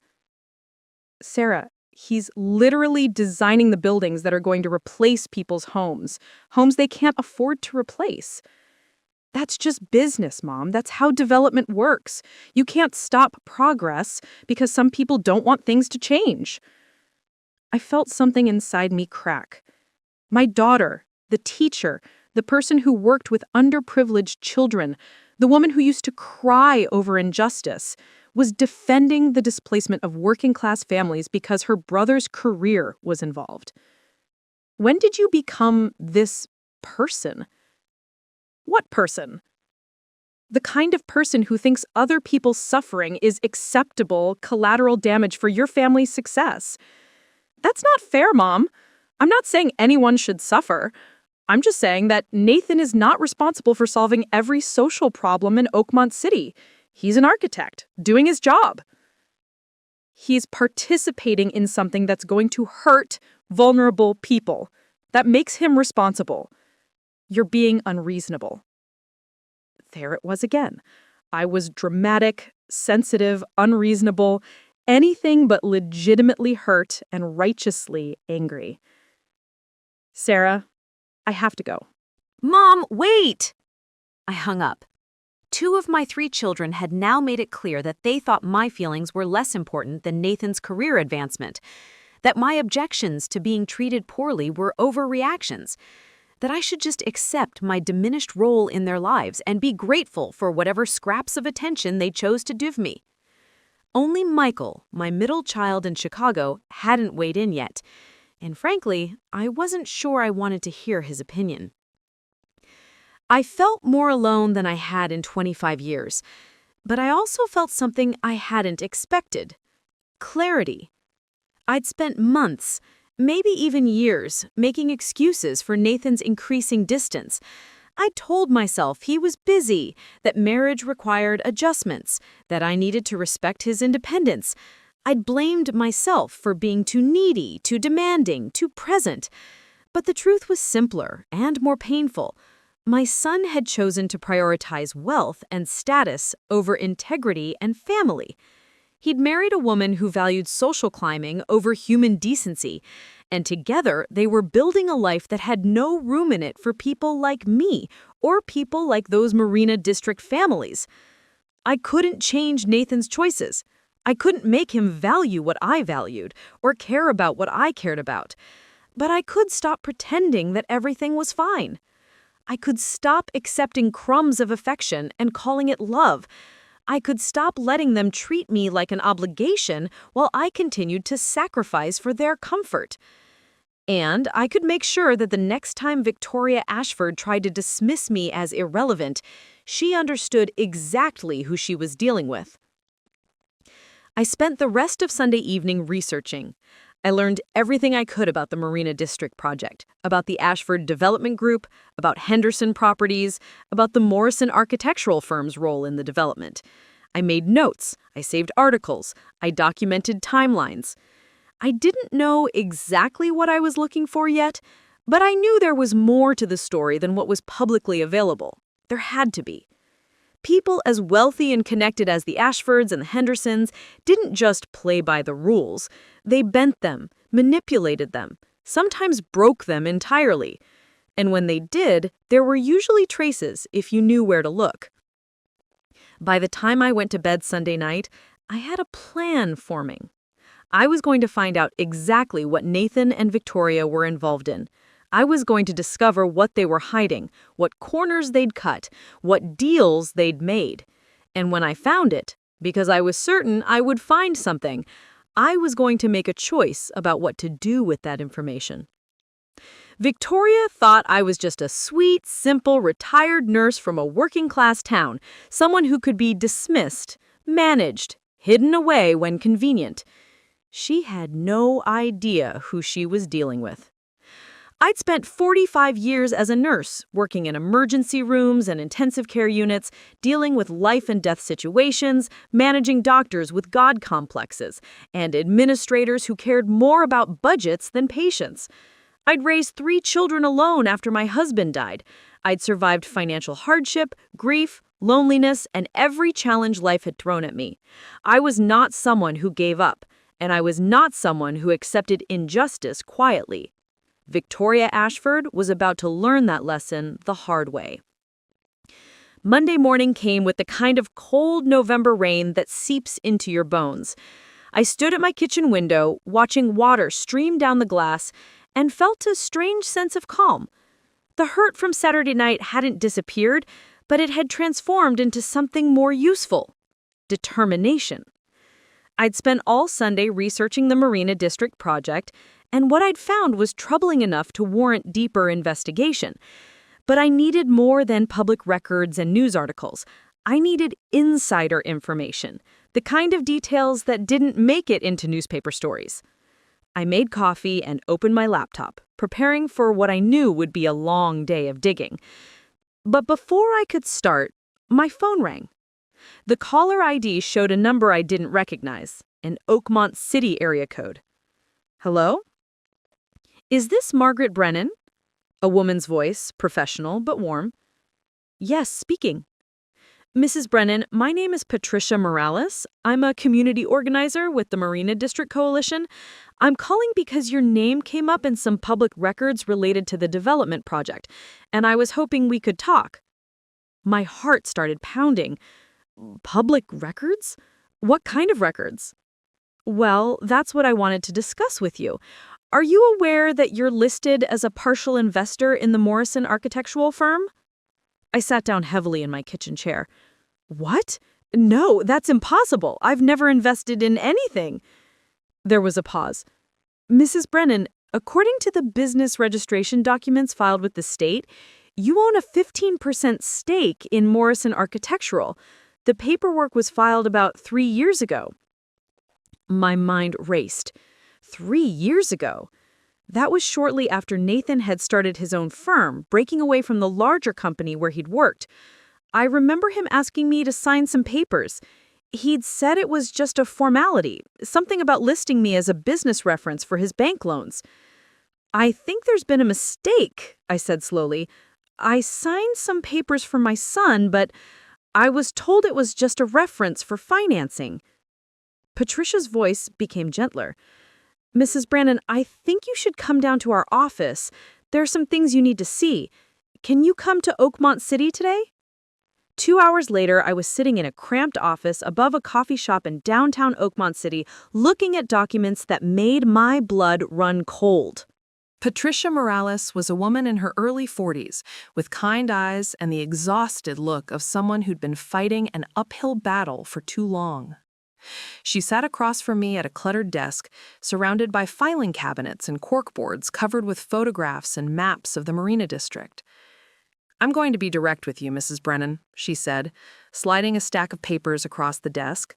"Sarah, he's literally designing the buildings that are going to replace people's homes they can't afford to replace. That's just business, Mom. That's how development works. You can't stop progress because some people don't want things to change." I felt something inside me crack. My daughter, the teacher, the person who worked with underprivileged children, the woman who used to cry over injustice, was defending the displacement of working-class families because her brother's career was involved. When did you become this person? What person? The kind of person who thinks other people's suffering is acceptable collateral damage for your family's success. That's not fair, Mom. I'm not saying anyone should suffer. I'm just saying that Nathan is not responsible for solving every social problem in Oakmont City. He's an architect, doing his job. He's participating in something that's going to hurt vulnerable people. That makes him responsible. You're being unreasonable. There it was again. I was dramatic, sensitive, unreasonable, anything but legitimately hurt and righteously angry. "Sarah, I have to go." "Mom, wait!" I hung up. 2 of my 3 children had now made it clear that they thought my feelings were less important than Nathan's career advancement, that my objections to being treated poorly were overreactions, that I should just accept my diminished role in their lives and be grateful for whatever scraps of attention they chose to give me. Only Michael, my middle child in Chicago, hadn't weighed in yet, and frankly, I wasn't sure I wanted to hear his opinion. I felt more alone than I had in 25 years, but I also felt something I hadn't expected: clarity. I'd spent months, maybe even years, making excuses for Nathan's increasing distance. I told myself he was busy, that marriage required adjustments, that I needed to respect his independence. I'd blamed myself for being too needy, too demanding, too present. But the truth was simpler and more painful. My son had chosen to prioritize wealth and status over integrity and family. He'd married a woman who valued social climbing over human decency, and together they were building a life that had no room in it for people like me or people like those Marina District families. I couldn't change Nathan's choices. I couldn't make him value what I valued or care about what I cared about. But I could stop pretending that everything was fine. I could stop accepting crumbs of affection and calling it love. I could stop letting them treat me like an obligation while I continued to sacrifice for their comfort. And I could make sure that the next time Victoria Ashford tried to dismiss me as irrelevant, she understood exactly who she was dealing with. I spent the rest of Sunday evening researching. I learned everything I could about the Marina District project, about the Ashford Development Group, about Henderson Properties, about the Morrison architectural firm's role in the development. I made notes, I saved articles, I documented timelines. I didn't know exactly what I was looking for yet, but I knew there was more to the story than what was publicly available. There had to be. People as wealthy and connected as the Ashfords and the Hendersons didn't just play by the rules. They bent them, manipulated them, sometimes broke them entirely. And when they did, there were usually traces if you knew where to look. By the time I went to bed Sunday night, I had a plan forming. I was going to find out exactly what Nathan and Victoria were involved in. I was going to discover what they were hiding, what corners they'd cut, what deals they'd made. And when I found it, because I was certain I would find something, I was going to make a choice about what to do with that information. Victoria thought I was just a sweet, simple, retired nurse from a working-class town, someone who could be dismissed, managed, hidden away when convenient. She had no idea who she was dealing with. I'd spent 45 years as a nurse, working in emergency rooms and intensive care units, dealing with life and death situations, managing doctors with God complexes, and administrators who cared more about budgets than patients. I'd raised 3 children alone after my husband died. I'd survived financial hardship, grief, loneliness, and every challenge life had thrown at me. I was not someone who gave up, and I was not someone who accepted injustice quietly. Victoria Ashford was about to learn that lesson the hard way. Monday morning came with the kind of cold November rain that seeps into your bones. I stood at my kitchen window, watching water stream down the glass, and felt a strange sense of calm. The hurt from Saturday night hadn't disappeared, but it had transformed into something more useful: determination. I'd spent all Sunday researching the Marina District project, and what I'd found was troubling enough to warrant deeper investigation. But I needed more than public records and news articles. I needed insider information, the kind of details that didn't make it into newspaper stories. I made coffee and opened my laptop, preparing for what I knew would be a long day of digging. But before I could start, my phone rang. The caller ID showed a number I didn't recognize, an Oakmont City area code. Hello? Is this Margaret Brennan? A woman's voice, professional but warm. Yes, speaking. Mrs. Brennan, my name is Patricia Morales. I'm a community organizer with the Marina District Coalition. I'm calling because your name came up in some public records related to the development project, and I was hoping we could talk. My heart started pounding. Public records? What kind of records? Well, that's what I wanted to discuss with you. Are you aware that you're listed as a partial investor in the Morrison architectural firm? I sat down heavily in my kitchen chair. What? No, that's impossible. I've never invested in anything. There was a pause. Mrs. Brennan, according to the business registration documents filed with the state, you own a 15% stake in Morrison Architectural. The paperwork was filed about 3 years ago. My mind raced. 3 years ago? That was shortly after Nathan had started his own firm, breaking away from the larger company where he'd worked. I remember him asking me to sign some papers. He'd said it was just a formality, something about listing me as a business reference for his bank loans. I think there's been a mistake, I said slowly. I signed some papers for my son, but I was told it was just a reference for financing. Patricia's voice became gentler. Mrs. Brennan, I think you should come down to our office. There are some things you need to see. Can you come to Oakmont City today? 2 hours later, I was sitting in a cramped office above a coffee shop in downtown Oakmont City, looking at documents that made my blood run cold. Patricia Morales was a woman in her early 40s, with kind eyes and the exhausted look of someone who'd been fighting an uphill battle for too long. She sat across from me at a cluttered desk, surrounded by filing cabinets and corkboards covered with photographs and maps of the Marina District. I'm going to be direct with you, Mrs. Brennan, she said, sliding a stack of papers across the desk.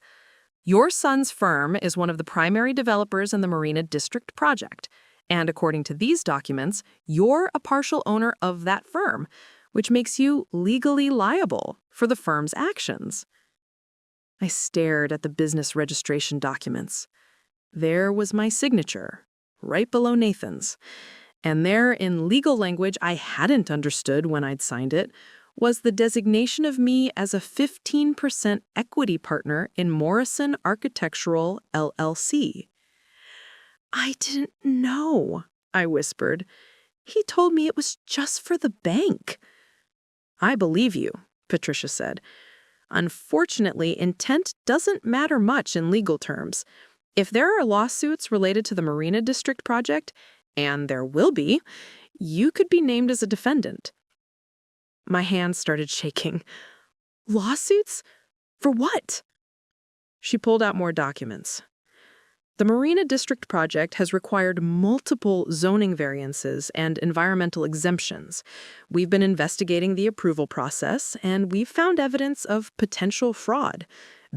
Your son's firm is one of the primary developers in the Marina District project, and according to these documents, you're a partial owner of that firm, which makes you legally liable for the firm's actions. I stared at the business registration documents. There was my signature, right below Nathan's. And there, in legal language I hadn't understood when I'd signed it, was the designation of me as a 15% equity partner in Morrison Architectural, LLC. I didn't know, I whispered. He told me it was just for the bank. I believe you, Patricia said. Unfortunately, intent doesn't matter much in legal terms. If there are lawsuits related to the Marina District project, and there will be, you could be named as a defendant. My hands started shaking. Lawsuits? For what? She pulled out more documents. The Marina District project has required multiple zoning variances and environmental exemptions. We've been investigating the approval process, and we've found evidence of potential fraud.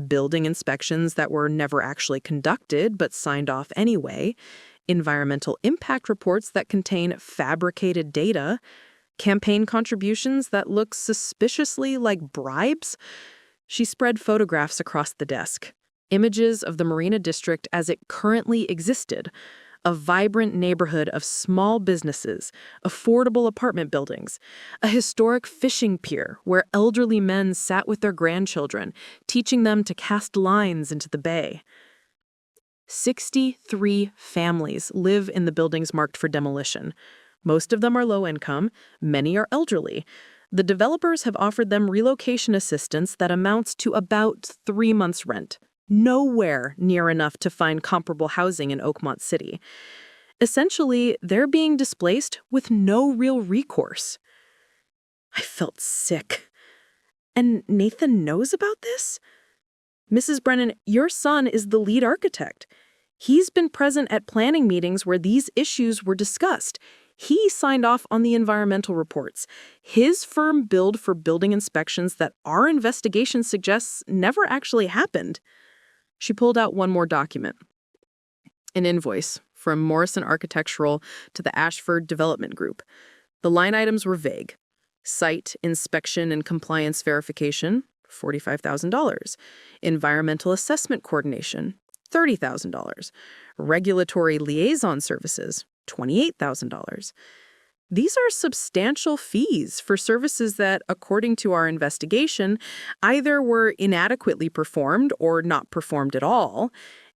Building inspections that were never actually conducted but signed off anyway, environmental impact reports that contain fabricated data, campaign contributions that look suspiciously like bribes. She spread photographs across the desk. Images of the Marina District as it currently existed, a vibrant neighborhood of small businesses, affordable apartment buildings, a historic fishing pier where elderly men sat with their grandchildren, teaching them to cast lines into the bay. 63 families live in the buildings marked for demolition. Most of them are low income, many are elderly. The developers have offered them relocation assistance that amounts to about 3 months' rent. Nowhere near enough to find comparable housing in Oakmont City. Essentially, they're being displaced with no real recourse. I felt sick. And Nathan knows about this? Mrs. Brennan, your son is the lead architect. He's been present at planning meetings where these issues were discussed. He signed off on the environmental reports. His firm billed for building inspections that our investigation suggests never actually happened. She pulled out one more document. An invoice from Morrison Architectural to the Ashford Development Group. The line items were vague. Site inspection and compliance verification, $45,000. Environmental assessment coordination, $30,000. Regulatory liaison services, $28,000. These are substantial fees for services that, according to our investigation, either were inadequately performed or not performed at all.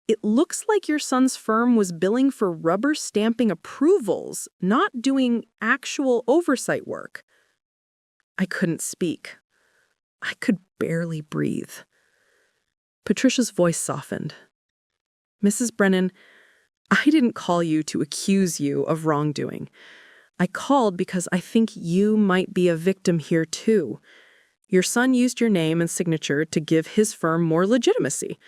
It looks like your son's firm was billing for rubber stamping approvals, not doing actual oversight work. I couldn't speak. I could barely breathe. Patricia's voice softened. Mrs. Brennan, I didn't call you to accuse you of wrongdoing. I called because I think you might be a victim here too. Your son used your name and signature to give his firm more legitimacy,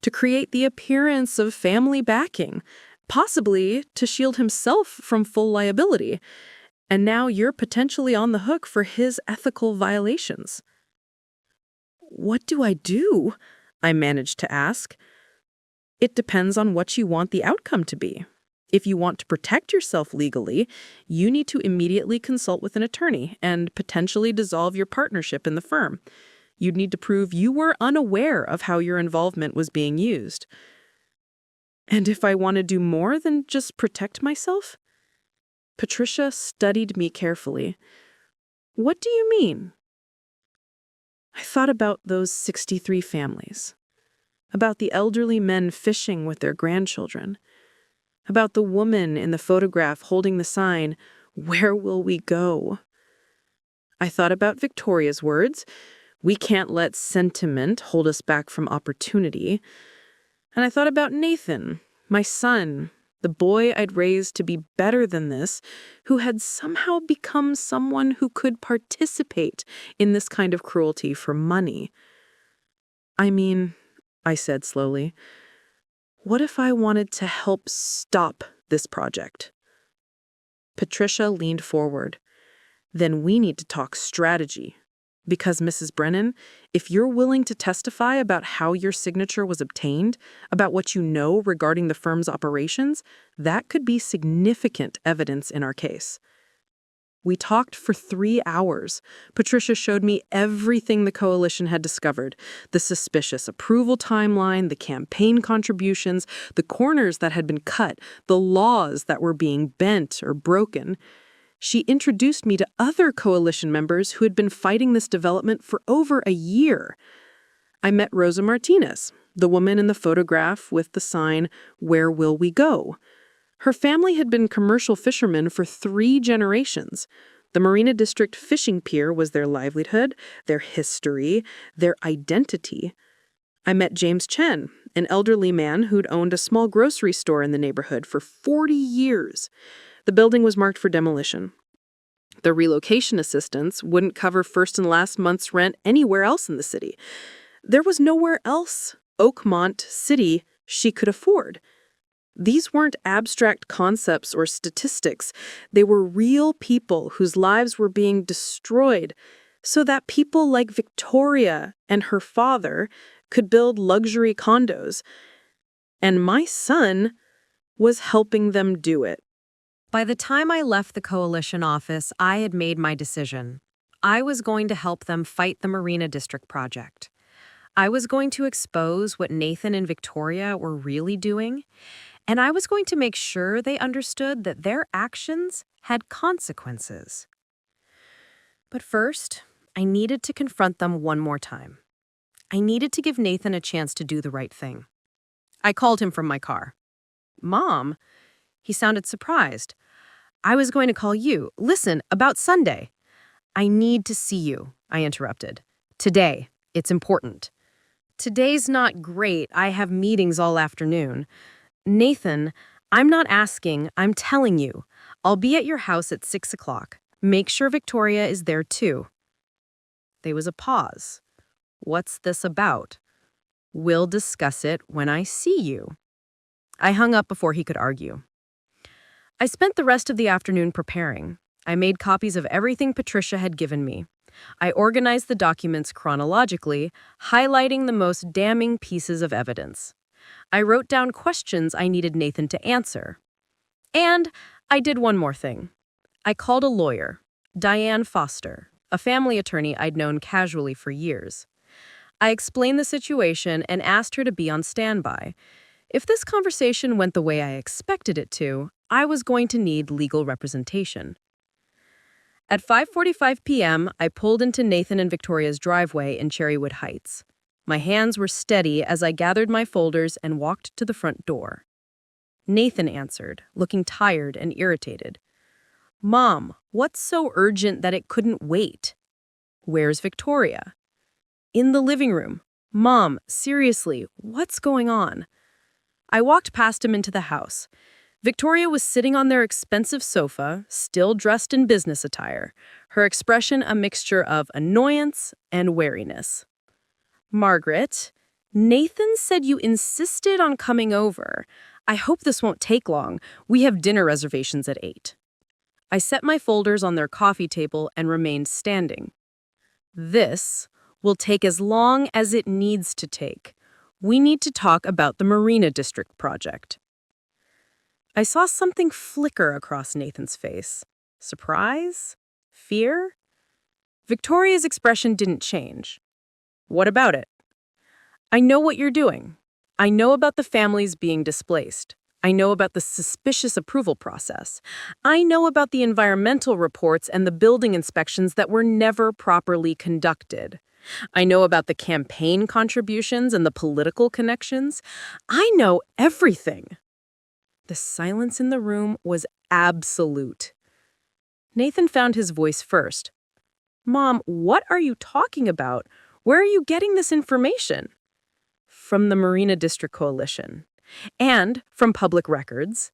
to create the appearance of family backing, possibly to shield himself from full liability. And now you're potentially on the hook for his ethical violations. What do I do? I managed to ask. It depends on what you want the outcome to be. If you want to protect yourself legally, you need to immediately consult with an attorney and potentially dissolve your partnership in the firm. You'd need to prove you were unaware of how your involvement was being used. And if I want to do more than just protect myself? Patricia studied me carefully. What do you mean? I thought about those 63 families, about the elderly men fishing with their grandchildren, about the woman in the photograph holding the sign, "Where will we go?" I thought about Victoria's words, "We can't let sentiment hold us back from opportunity." And I thought about Nathan, my son, the boy I'd raised to be better than this, who had somehow become someone who could participate in this kind of cruelty for money. I mean, I said slowly, what if I wanted to help stop this project? Patricia leaned forward. Then we need to talk strategy. Because, Mrs. Brennan, if you're willing to testify about how your signature was obtained, about what you know regarding the firm's operations, that could be significant evidence in our case. We talked for 3 hours. Patricia showed me everything the coalition had discovered, the suspicious approval timeline, the campaign contributions, the corners that had been cut, the laws that were being bent or broken. She introduced me to other coalition members who had been fighting this development for over a year. I met Rosa Martinez, the woman in the photograph with the sign, "Where will we go?" Her family had been commercial fishermen for 3 generations. The Marina District fishing pier was their livelihood, their history, their identity. I met James Chen, an elderly man who'd owned a small grocery store in the neighborhood for 40 years. The building was marked for demolition. The relocation assistance wouldn't cover first and last month's rent anywhere else in the city. There was nowhere else, Oakmont City, she could afford. These weren't abstract concepts or statistics. They were real people whose lives were being destroyed so that people like Victoria and her father could build luxury condos. And my son was helping them do it. By the time I left the coalition office, I had made my decision. I was going to help them fight the Marina District project. I was going to expose what Nathan and Victoria were really doing, and I was going to make sure they understood that their actions had consequences. But first, I needed to confront them one more time. I needed to give Nathan a chance to do the right thing. I called him from my car. "Mom?" He sounded surprised. "I was going to call you. Listen, about Sunday." "I need to see you," I interrupted. "Today. It's important." "Today's not great. I have meetings all afternoon." "Nathan, I'm not asking. I'm telling you. I'll be at your house at 6 o'clock. Make sure Victoria is there too." There was a pause. "What's this about?" "We'll discuss it when I see you." I hung up before he could argue. I spent the rest of the afternoon preparing. I made copies of everything Patricia had given me. I organized the documents chronologically, highlighting the most damning pieces of evidence. I wrote down questions I needed Nathan to answer. And I did one more thing. I called a lawyer, Diane Foster, a family attorney I'd known casually for years. I explained the situation and asked her to be on standby. If this conversation went the way I expected it to, I was going to need legal representation. At 5:45 p.m., I pulled into Nathan and Victoria's driveway in Cherrywood Heights. My hands were steady as I gathered my folders and walked to the front door. Nathan answered, looking tired and irritated. "Mom, what's so urgent that it couldn't wait?" "Where's Victoria?" "In the living room." "Mom, seriously, what's going on?" I walked past him into the house. Victoria was sitting on their expensive sofa, still dressed in business attire, her expression a mixture of annoyance and wariness. "Margaret, Nathan said you insisted on coming over. I hope this won't take long. We have dinner reservations at 8. I set my folders on their coffee table and remained standing. "This will take as long as it needs to take. We need to talk about the Marina District project." I saw something flicker across Nathan's face. Surprise? Fear? Victoria's expression didn't change. "What about it?" "I know what you're doing. I know about the families being displaced. I know about the suspicious approval process. I know about the environmental reports and the building inspections that were never properly conducted. I know about the campaign contributions and the political connections. I know everything." The silence in the room was absolute. Nathan found his voice first. "Mom, what are you talking about? Where are you getting this information?" "From the Marina District Coalition, and from public records,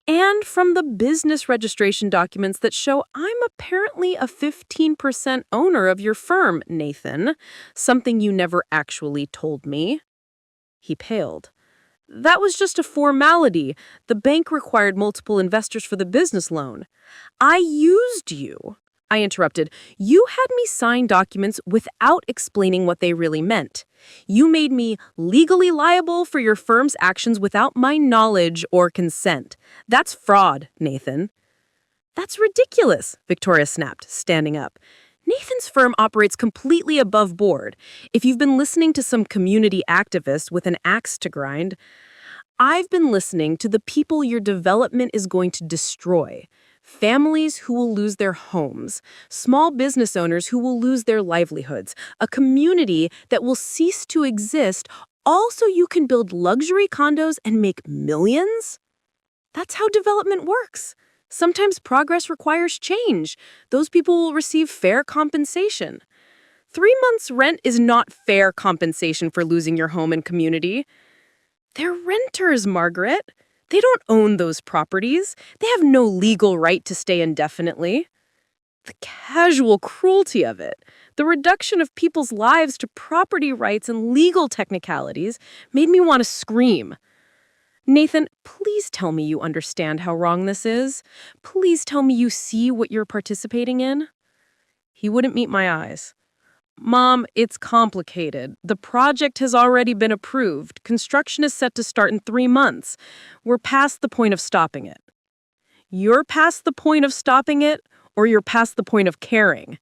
and from the business registration documents that show I'm apparently a 15% owner of your firm, Nathan, something you never actually told me." He paled. "That was just a formality. The bank required multiple investors for the business loan." "I used you," I interrupted. "You had me sign documents without explaining what they really meant. You made me legally liable for your firm's actions without my knowledge or consent. That's fraud, Nathan." "That's ridiculous," Victoria snapped, standing up. "Nathan's firm operates completely above board. If you've been listening to some community activist with an axe to grind, I've been listening to the people your development is going to destroy. Families who will lose their homes, small business owners who will lose their livelihoods, a community that will cease to exist, all so you can build luxury condos and make millions?" That's how development works. Sometimes progress requires change. Those people will receive fair compensation. 3 months' rent is not fair compensation for losing your home and community. They're renters, Margaret. They don't own those properties. They have no legal right to stay indefinitely. The casual cruelty of it, the reduction of people's lives to property rights and legal technicalities, made me want to scream. Nathan, please tell me you understand how wrong this is. Please tell me you see what you're participating in. He wouldn't meet my eyes. Mom, it's complicated. The project has already been approved. Construction is set to start in 3 months. We're past the point of stopping it. You're past the point of stopping it, or you're past the point of caring.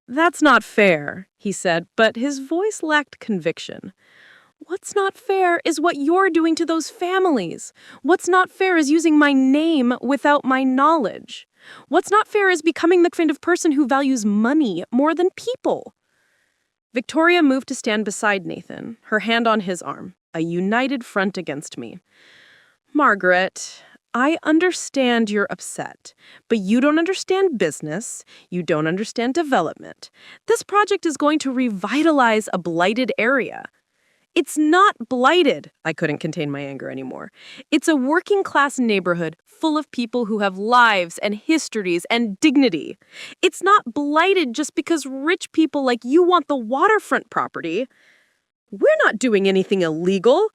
That's not fair, he said, but his voice lacked conviction. What's not fair is what you're doing to those families. What's not fair is using my name without my knowledge. What's not fair is becoming the kind of person who values money more than people. Victoria moved to stand beside Nathan, her hand on his arm, a united front against me. Margaret, I understand you're upset, but you don't understand business. You don't understand development. This project is going to revitalize a blighted area. It's not blighted. I couldn't contain my anger anymore. It's a working-class neighborhood full of people who have lives and histories and dignity. It's not blighted just because rich people like you want the waterfront property. We're not doing anything illegal,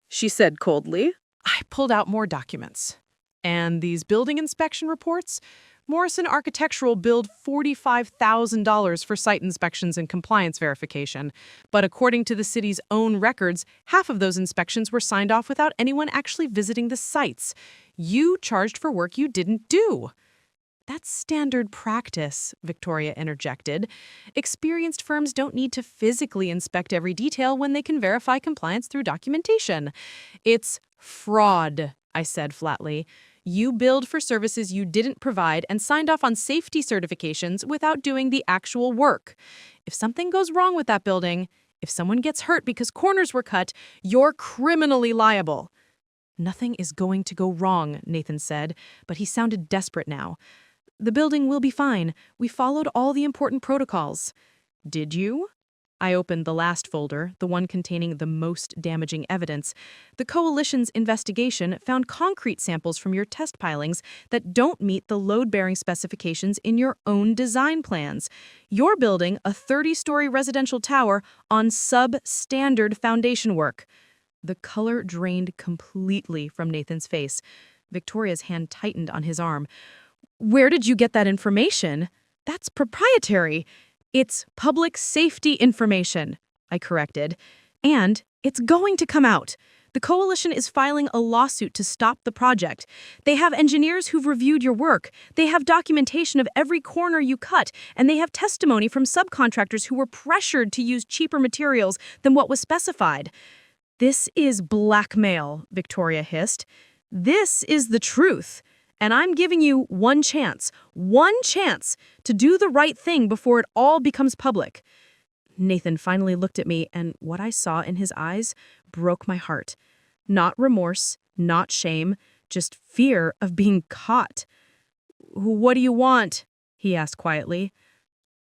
she said coldly. I pulled out more documents. And these building inspection reports? Morrison Architectural billed $45,000 for site inspections and compliance verification. But according to the city's own records, half of those inspections were signed off without anyone actually visiting the sites. You charged for work you didn't do. That's standard practice, Victoria interjected. Experienced firms don't need to physically inspect every detail when they can verify compliance through documentation. It's fraud, I said flatly. You billed for services you didn't provide and signed off on safety certifications without doing the actual work. If something goes wrong with that building, if someone gets hurt because corners were cut, you're criminally liable. Nothing is going to go wrong, Nathan said, but he sounded desperate now. The building will be fine. We followed all the important protocols. Did you? I opened the last folder, the one containing the most damaging evidence. The coalition's investigation found concrete samples from your test pilings that don't meet the load-bearing specifications in your own design plans. You're building a 30-story residential tower on substandard foundation work. The color drained completely from Nathan's face. Victoria's hand tightened on his arm. Where did you get that information? That's proprietary. It's public safety information, I corrected. And it's going to come out. The coalition is filing a lawsuit to stop the project. They have engineers who've reviewed your work. They have documentation of every corner you cut, and they have testimony from subcontractors who were pressured to use cheaper materials than what was specified. This is blackmail, Victoria hissed. This is the truth. And I'm giving you one chance to do the right thing before it all becomes public. Nathan finally looked at me, and what I saw in his eyes broke my heart. Not remorse, not shame, just fear of being caught. What do you want? He asked quietly.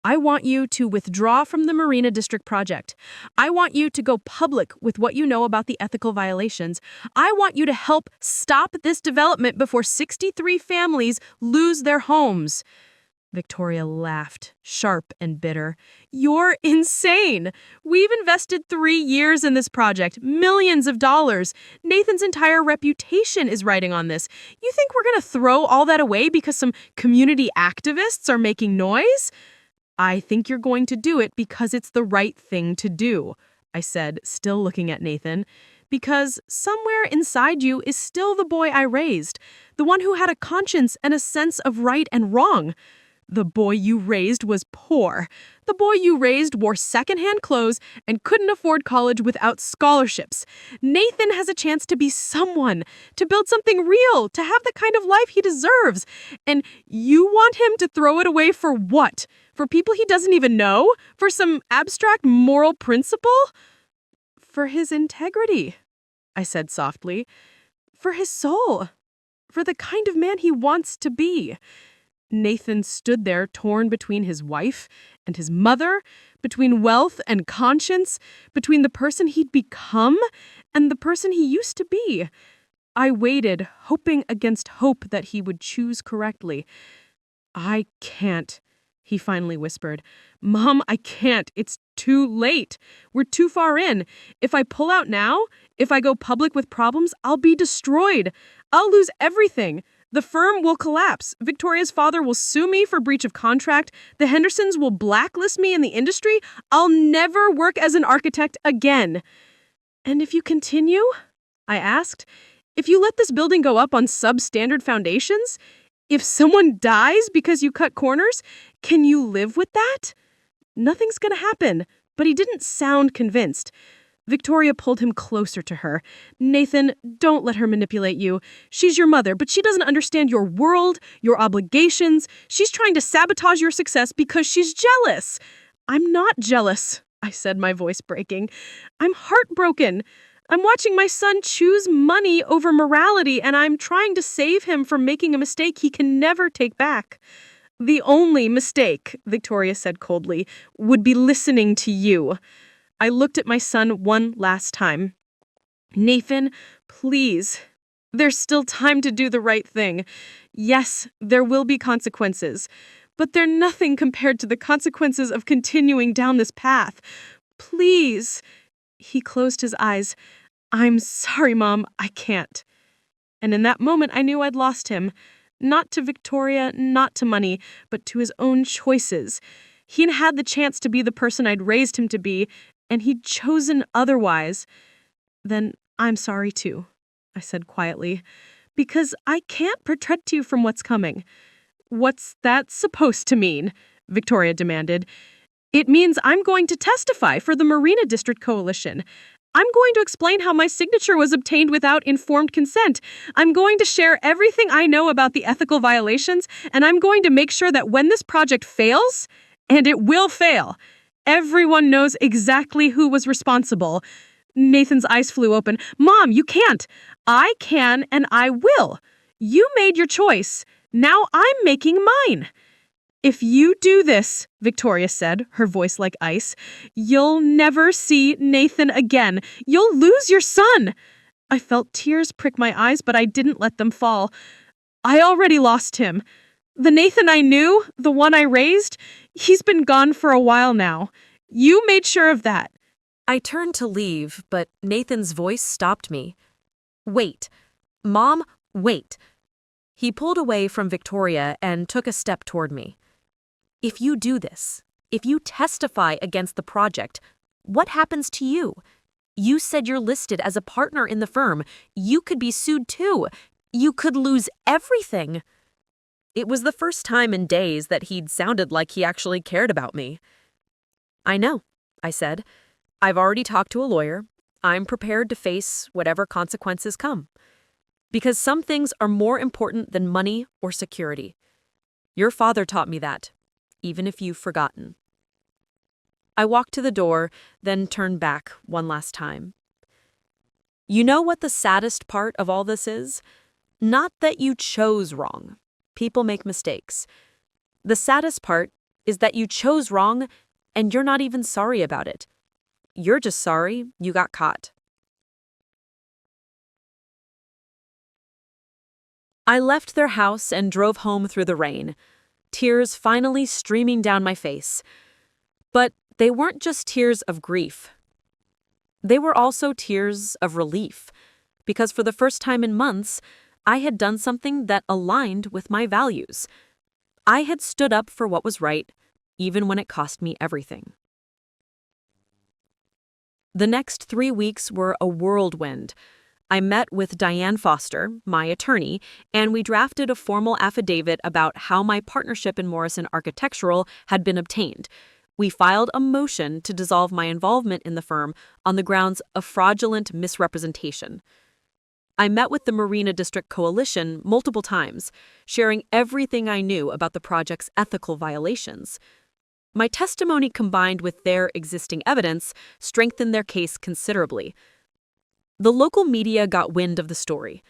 I want you to withdraw from the Marina District project. I want you to go public with what you know about the ethical violations. I want you to help stop this development before 63 families lose their homes. Victoria laughed, sharp and bitter. You're insane. We've invested 3 years in this project, millions of dollars. Nathan's entire reputation is riding on this. You think we're going to throw all that away because some community activists are making noise? I think you're going to do it because it's the right thing to do, I said, still looking at Nathan. Because somewhere inside you is still the boy I raised, the one who had a conscience and a sense of right and wrong. The boy you raised was poor. The boy you raised wore secondhand clothes and couldn't afford college without scholarships. Nathan has a chance to be someone, to build something real, to have the kind of life he deserves. And you want him to throw it away for what? For people he doesn't even know? For some abstract moral principle? For his integrity, I said softly. For his soul. for the kind of man he wants to be. Nathan stood there torn between his wife and his mother, between wealth and conscience, between the person he'd become and the person he used to be. I waited, hoping against hope that he would choose correctly. "I can't," he finally whispered. "Mom, I can't. It's too late. We're too far in. If I pull out now, if I go public with problems, I'll be destroyed. I'll lose everything. The firm will collapse. Victoria's father will sue me for breach of contract. The Hendersons will blacklist me in the industry. I'll never work as an architect again." "And if you continue?" I asked. "If you let this building go up on substandard foundations? If someone dies because you cut corners, can you live with that?" "Nothing's gonna happen," but he didn't sound convinced. Victoria pulled him closer to her. "Nathan, don't let her manipulate you. She's your mother, but she doesn't understand your world, your obligations. She's trying to sabotage your success because she's jealous." "I'm not jealous," I said, my voice breaking. "I'm heartbroken. I'm watching my son choose money over morality, and I'm trying to save him from making a mistake he can never take back." "The only mistake," Victoria said coldly, "would be listening to you." I looked at my son one last time. "Nathan, please. There's still time to do the right thing. Yes, there will be consequences, but they're nothing compared to the consequences of continuing down this path. Please." He closed his eyes. "I'm sorry, Mom, I can't." And in that moment, I knew I'd lost him. Not to Victoria, not to money, but to his own choices. He'd had the chance to be the person I'd raised him to be, and he'd chosen otherwise. "Then I'm sorry too," I said quietly, "because I can't protect you from what's coming." "What's that supposed to mean?" Victoria demanded. "It means I'm going to testify for the Marina District Coalition. I'm going to explain how my signature was obtained without informed consent. I'm going to share everything I know about the ethical violations, and I'm going to make sure that when this project fails, and it will fail, everyone knows exactly who was responsible." Nathan's eyes flew open. "Mom, you can't." "I can, and I will. You made your choice. Now I'm making mine." "If you do this," Victoria said, her voice like ice, "you'll never see Nathan again. You'll lose your son." I felt tears prick my eyes, but I didn't let them fall. "I already lost him. The Nathan I knew, the one I raised, he's been gone for a while now. You made sure of that." I turned to leave, but Nathan's voice stopped me. "Wait. Mom, wait." He pulled away from Victoria and took a step toward me. "If you do this, if you testify against the project, what happens to you? You said you're listed as a partner in the firm. You could be sued too. You could lose everything." It was the first time in days that he'd sounded like he actually cared about me. "I know," I said. "I've already talked to a lawyer. I'm prepared to face whatever consequences come. Because some things are more important than money or security. Your father taught me that, even if you've forgotten." I walked to the door, then turned back one last time. You know what the saddest part of all this is? Not that you chose wrong. People make mistakes. The saddest part is that you chose wrong and you're not even sorry about it. You're just sorry you got caught. I left their house and drove home through the rain, tears finally streaming down my face. But they weren't just tears of grief. They were also tears of relief, because for the first time in months, I had done something that aligned with my values. I had stood up for what was right, even when it cost me everything. The next 3 weeks were a whirlwind. I met with Diane Foster, my attorney, and we drafted a formal affidavit about how my partnership in Morrison Architectural had been obtained. We filed a motion to dissolve my involvement in the firm on the grounds of fraudulent misrepresentation. I met with the Marina District Coalition multiple times, sharing everything I knew about the project's ethical violations. My testimony combined with their existing evidence strengthened their case considerably. The local media got wind of the story.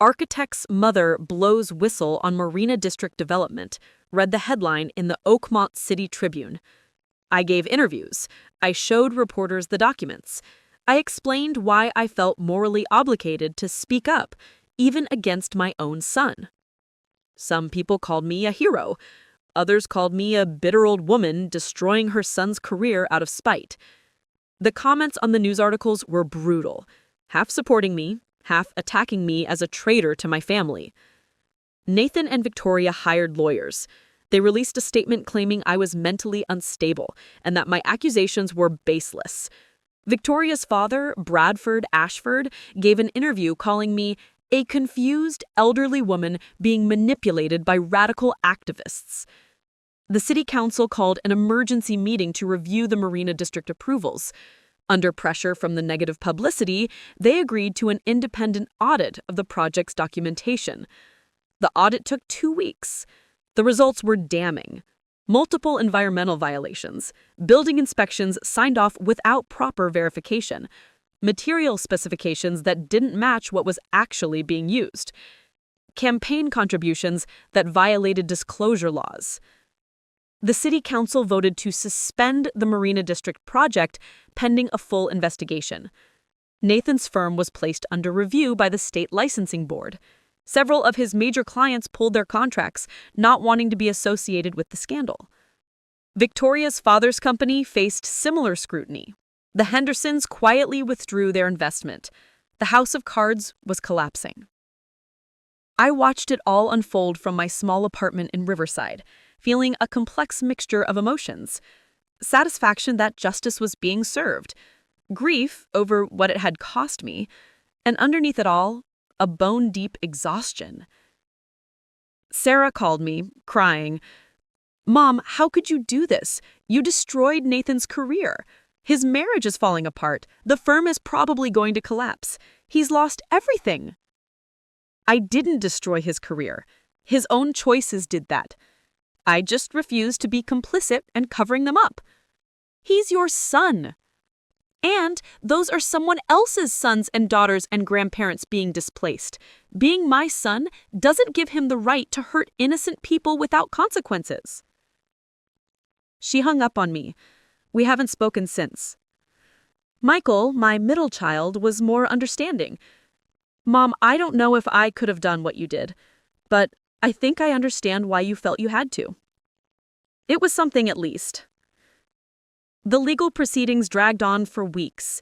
Architect's Mother Blows Whistle on Marina District Development, read the headline in the Oakmont City Tribune. I gave interviews. I showed reporters the documents. I explained why I felt morally obligated to speak up, even against my own son. Some people called me a hero. Others called me a bitter old woman destroying her son's career out of spite. The comments on the news articles were brutal, half supporting me, half attacking me as a traitor to my family. Nathan and Victoria hired lawyers. They released a statement claiming I was mentally unstable and that my accusations were baseless. Victoria's father, Bradford Ashford, gave an interview calling me a confused elderly woman being manipulated by radical activists. The city council called an emergency meeting to review the Marina District approvals. Under pressure from the negative publicity, they agreed to an independent audit of the project's documentation. The audit took 2 weeks. The results were damning. Multiple environmental violations, building inspections signed off without proper verification, material specifications that didn't match what was actually being used, campaign contributions that violated disclosure laws. The city council voted to suspend the Marina District project pending a full investigation. Nathan's firm was placed under review by the state licensing board. Several of his major clients pulled their contracts, not wanting to be associated with the scandal. Victoria's father's company faced similar scrutiny. The Hendersons quietly withdrew their investment. The house of cards was collapsing. I watched it all unfold from my small apartment in Riverside, feeling a complex mixture of emotions. Satisfaction that justice was being served, grief over what it had cost me, and underneath it all, a bone-deep exhaustion. Sarah called me, crying, "Mom, how could you do this? You destroyed Nathan's career. His marriage is falling apart. The firm is probably going to collapse. He's lost everything." I didn't destroy his career. His own choices did that. I just refused to be complicit and covering them up. He's your son. And those are someone else's sons and daughters and grandparents being displaced. Being my son doesn't give him the right to hurt innocent people without consequences. She hung up on me. We haven't spoken since. Michael, my middle child, was more understanding. "Mom, I don't know if I could have done what you did, but I think I understand why you felt you had to." It was something at least. The legal proceedings dragged on for weeks.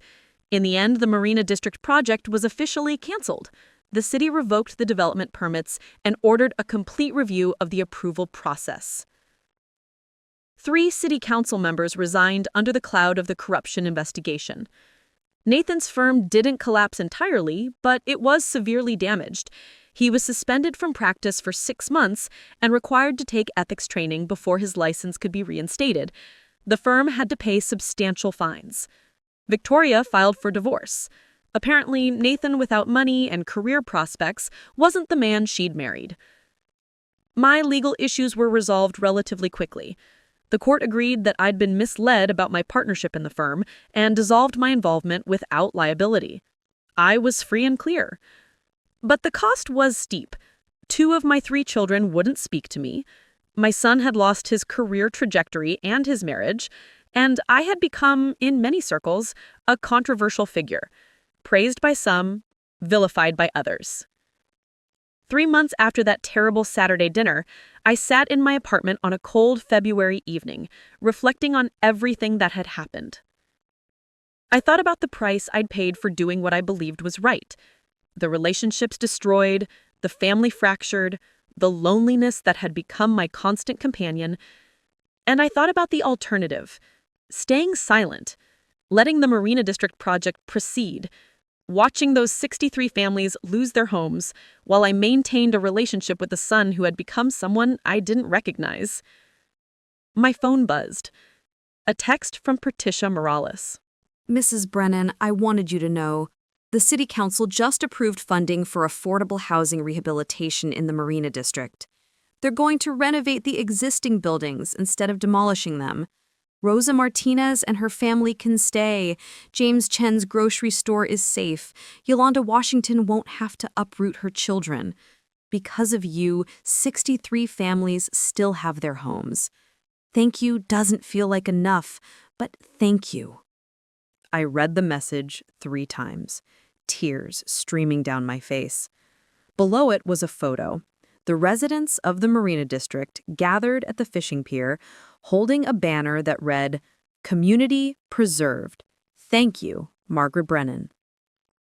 In the end, the Marina District project was officially canceled. The city revoked the development permits and ordered a complete review of the approval process. 3 city council members resigned under the cloud of the corruption investigation. Nathan's firm didn't collapse entirely, but it was severely damaged. He was suspended from practice for 6 months and required to take ethics training before his license could be reinstated. The firm had to pay substantial fines. Victoria filed for divorce. Apparently, Nathan, without money and career prospects, wasn't the man she'd married. My legal issues were resolved relatively quickly. The court agreed that I'd been misled about my partnership in the firm and dissolved my involvement without liability. I was free and clear. But the cost was steep. 2 of my 3 children wouldn't speak to me. My son had lost his career trajectory and his marriage, and I had become, in many circles, a controversial figure, praised by some, vilified by others. 3 months after that terrible Saturday dinner, I sat in my apartment on a cold February evening, reflecting on everything that had happened. I thought about the price I'd paid for doing what I believed was right. The relationships destroyed, the family fractured, the loneliness that had become my constant companion. And I thought about the alternative, staying silent, letting the Marina District project proceed, watching those 63 families lose their homes while I maintained a relationship with a son who had become someone I didn't recognize. My phone buzzed. A text from Patricia Morales. "Mrs. Brennan, I wanted you to know, the City Council just approved funding for affordable housing rehabilitation in the Marina District. They're going to renovate the existing buildings instead of demolishing them. Rosa Martinez and her family can stay. James Chen's grocery store is safe. Yolanda Washington won't have to uproot her children. Because of you, 63 families still have their homes. Thank you doesn't feel like enough, but thank you. I read the message 3 times, tears streaming down my face. Below it was a photo. The residents of the Marina District gathered at the fishing pier, holding a banner that read, "Community Preserved. Thank you, Margaret Brennan."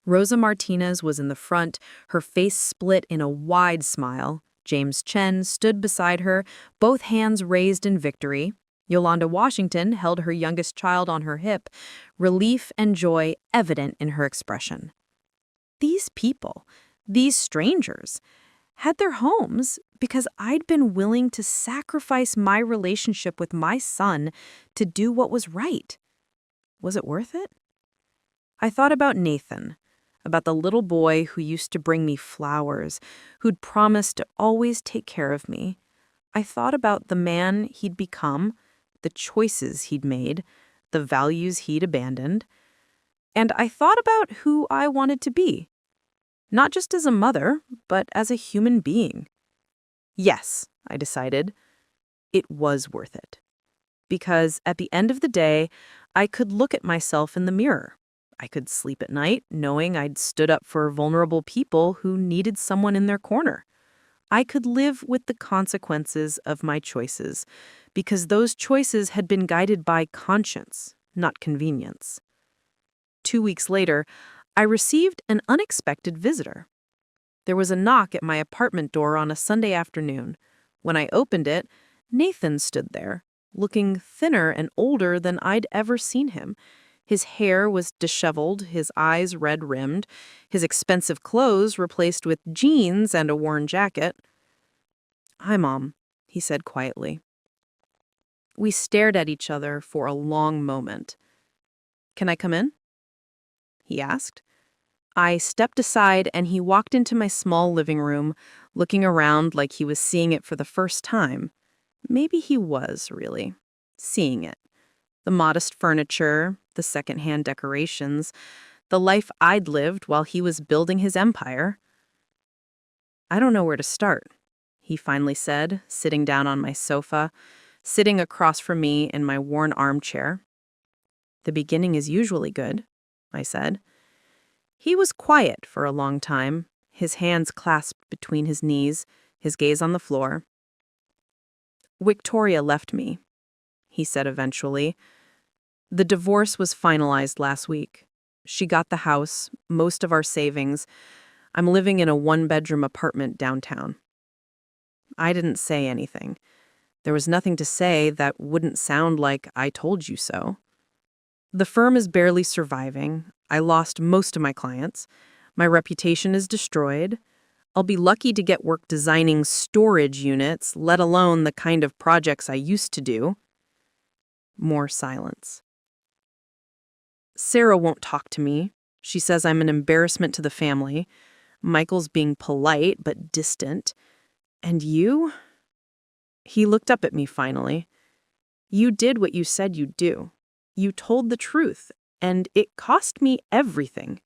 Rosa Martinez was in the front, her face split in a wide smile. James Chen stood beside her, both hands raised in victory. Yolanda Washington held her youngest child on her hip, relief and joy evident in her expression. These people, these strangers, had their homes because I'd been willing to sacrifice my relationship with my son to do what was right. Was it worth it? I thought about Nathan, about the little boy who used to bring me flowers, who'd promised to always take care of me. I thought about the man he'd become, the choices he'd made, the values he'd abandoned. And I thought about who I wanted to be. Not just as a mother, but as a human being. Yes, I decided, it was worth it. Because at the end of the day, I could look at myself in the mirror. I could sleep at night knowing I'd stood up for vulnerable people who needed someone in their corner. I could live with the consequences of my choices because those choices had been guided by conscience, not convenience. 2 weeks later, I received an unexpected visitor. There was a knock at my apartment door on a Sunday afternoon. When I opened it, Nathan stood there, looking thinner and older than I'd ever seen him. His hair was disheveled, his eyes red-rimmed, his expensive clothes replaced with jeans and a worn jacket. "Hi, Mom," he said quietly. We stared at each other for a long moment. "Can I come in?" he asked. I stepped aside and he walked into my small living room, looking around like he was seeing it for the first time. Maybe he was, really, seeing it. The modest furniture, the secondhand decorations, the life I'd lived while he was building his empire. "I don't know where to start," he finally said, sitting down on my sofa, sitting across from me in my worn armchair. "The beginning is usually good," I said. He was quiet for a long time, his hands clasped between his knees, his gaze on the floor. "Victoria left me," he said eventually. "The divorce was finalized last week. She got the house, most of our savings. I'm living in a 1-bedroom apartment downtown." I didn't say anything. There was nothing to say that wouldn't sound like "I told you so." The firm is barely surviving. I lost most of my clients. My reputation is destroyed. I'll be lucky to get work designing storage units, let alone the kind of projects I used to do. More silence. "Sarah won't talk to me. She says I'm an embarrassment to the family. Michael's being polite but distant. And you?" He looked up at me finally. "You did what you said you'd do. You told the truth, and it cost me everything."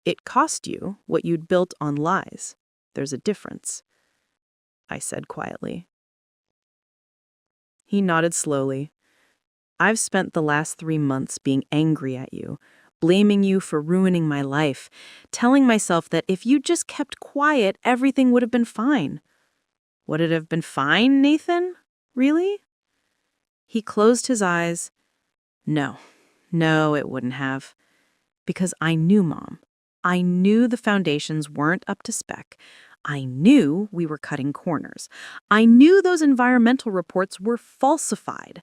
"It cost you what you'd built on lies. There's a difference," I said quietly. He nodded slowly. "I've spent the last 3 months being angry at you, blaming you for ruining my life, telling myself that if you just kept quiet, everything would have been fine." "Would it have been fine, Nathan? Really?" He closed his eyes. No, it wouldn't have. Because I knew, Mom. I knew the foundations weren't up to spec. I knew we were cutting corners. I knew those environmental reports were falsified.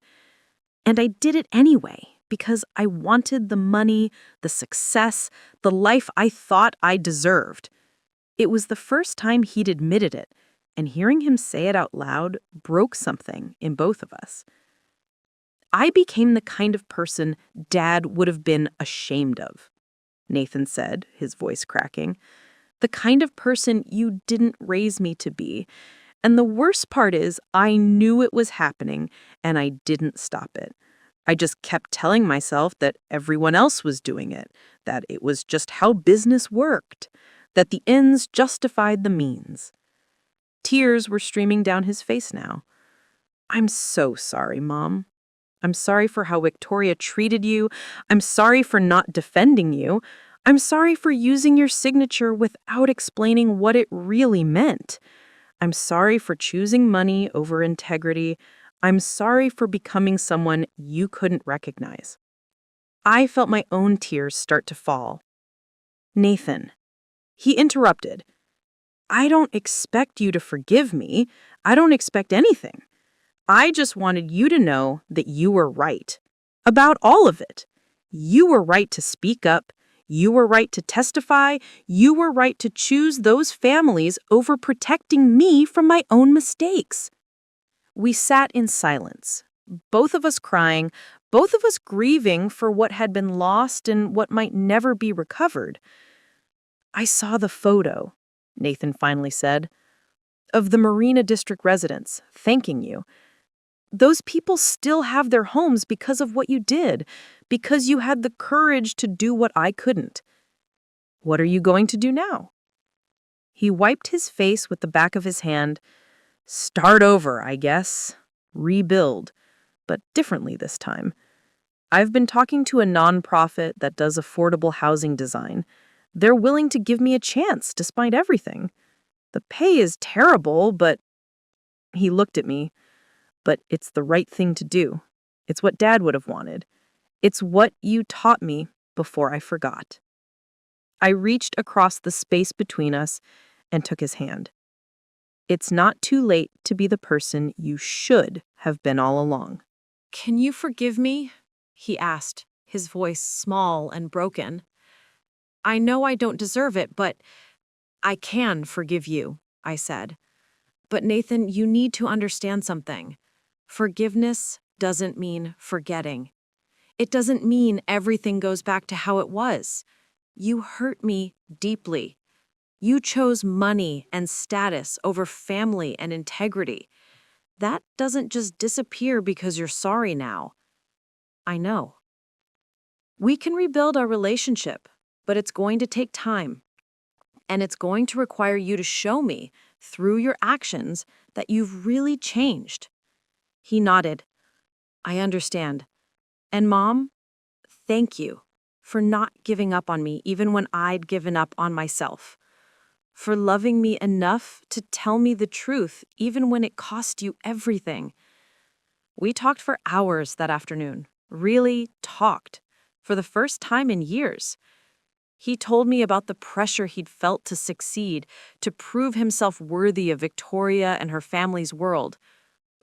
And I did it anyway, because I wanted the money, the success, the life I thought I deserved. It was the first time he'd admitted it, and hearing him say it out loud broke something in both of us. I became the kind of person Dad would have been ashamed of, Nathan said, his voice cracking. "The kind of person you didn't raise me to be. And the worst part is I knew it was happening, and I didn't stop it. I just kept telling myself that everyone else was doing it, that it was just how business worked, that the ends justified the means. Tears were streaming down his face now. I'm so sorry, Mom. I'm sorry for how Victoria treated you. I'm sorry for not defending you. I'm sorry for using your signature without explaining what it really meant. I'm sorry for choosing money over integrity. I'm sorry for becoming someone you couldn't recognize. I felt my own tears start to fall. Nathan. He interrupted. I don't expect you to forgive me. I don't expect anything. I just wanted you to know that you were right. About all of it. You were right to speak up. You were right to testify. You were right to choose those families over protecting me from my own mistakes. We sat in silence, both of us crying, both of us grieving for what had been lost and what might never be recovered. I saw the photo, Nathan finally said, of the Marina District residents thanking you. Those people still have their homes because of what you did, because you had the courage to do what I couldn't. What are you going to do now? He wiped his face with the back of his hand. Start over, I guess. Rebuild, but differently this time. I've been talking to a nonprofit that does affordable housing design. They're willing to give me a chance despite everything. The pay is terrible, but... He looked at me. But it's the right thing to do. It's what Dad would have wanted. It's what you taught me before I forgot. I reached across the space between us and took his hand. It's not too late to be the person you should have been all along. Can you forgive me? He asked, his voice small and broken. I know I don't deserve it, but I can forgive you, I said. But Nathan, you need to understand something. Forgiveness doesn't mean forgetting. It doesn't mean everything goes back to how it was. You hurt me deeply. You chose money and status over family and integrity. That doesn't just disappear because you're sorry now. I know. We can rebuild our relationship, but it's going to take time. And it's going to require you to show me, through your actions, that you've really changed. He nodded. I understand. And Mom, thank you for not giving up on me even when I'd given up on myself. For loving me enough to tell me the truth even when it cost you everything. We talked for hours that afternoon. Really talked. For the first time in years. He told me about the pressure he'd felt to succeed, to prove himself worthy of Victoria and her family's world.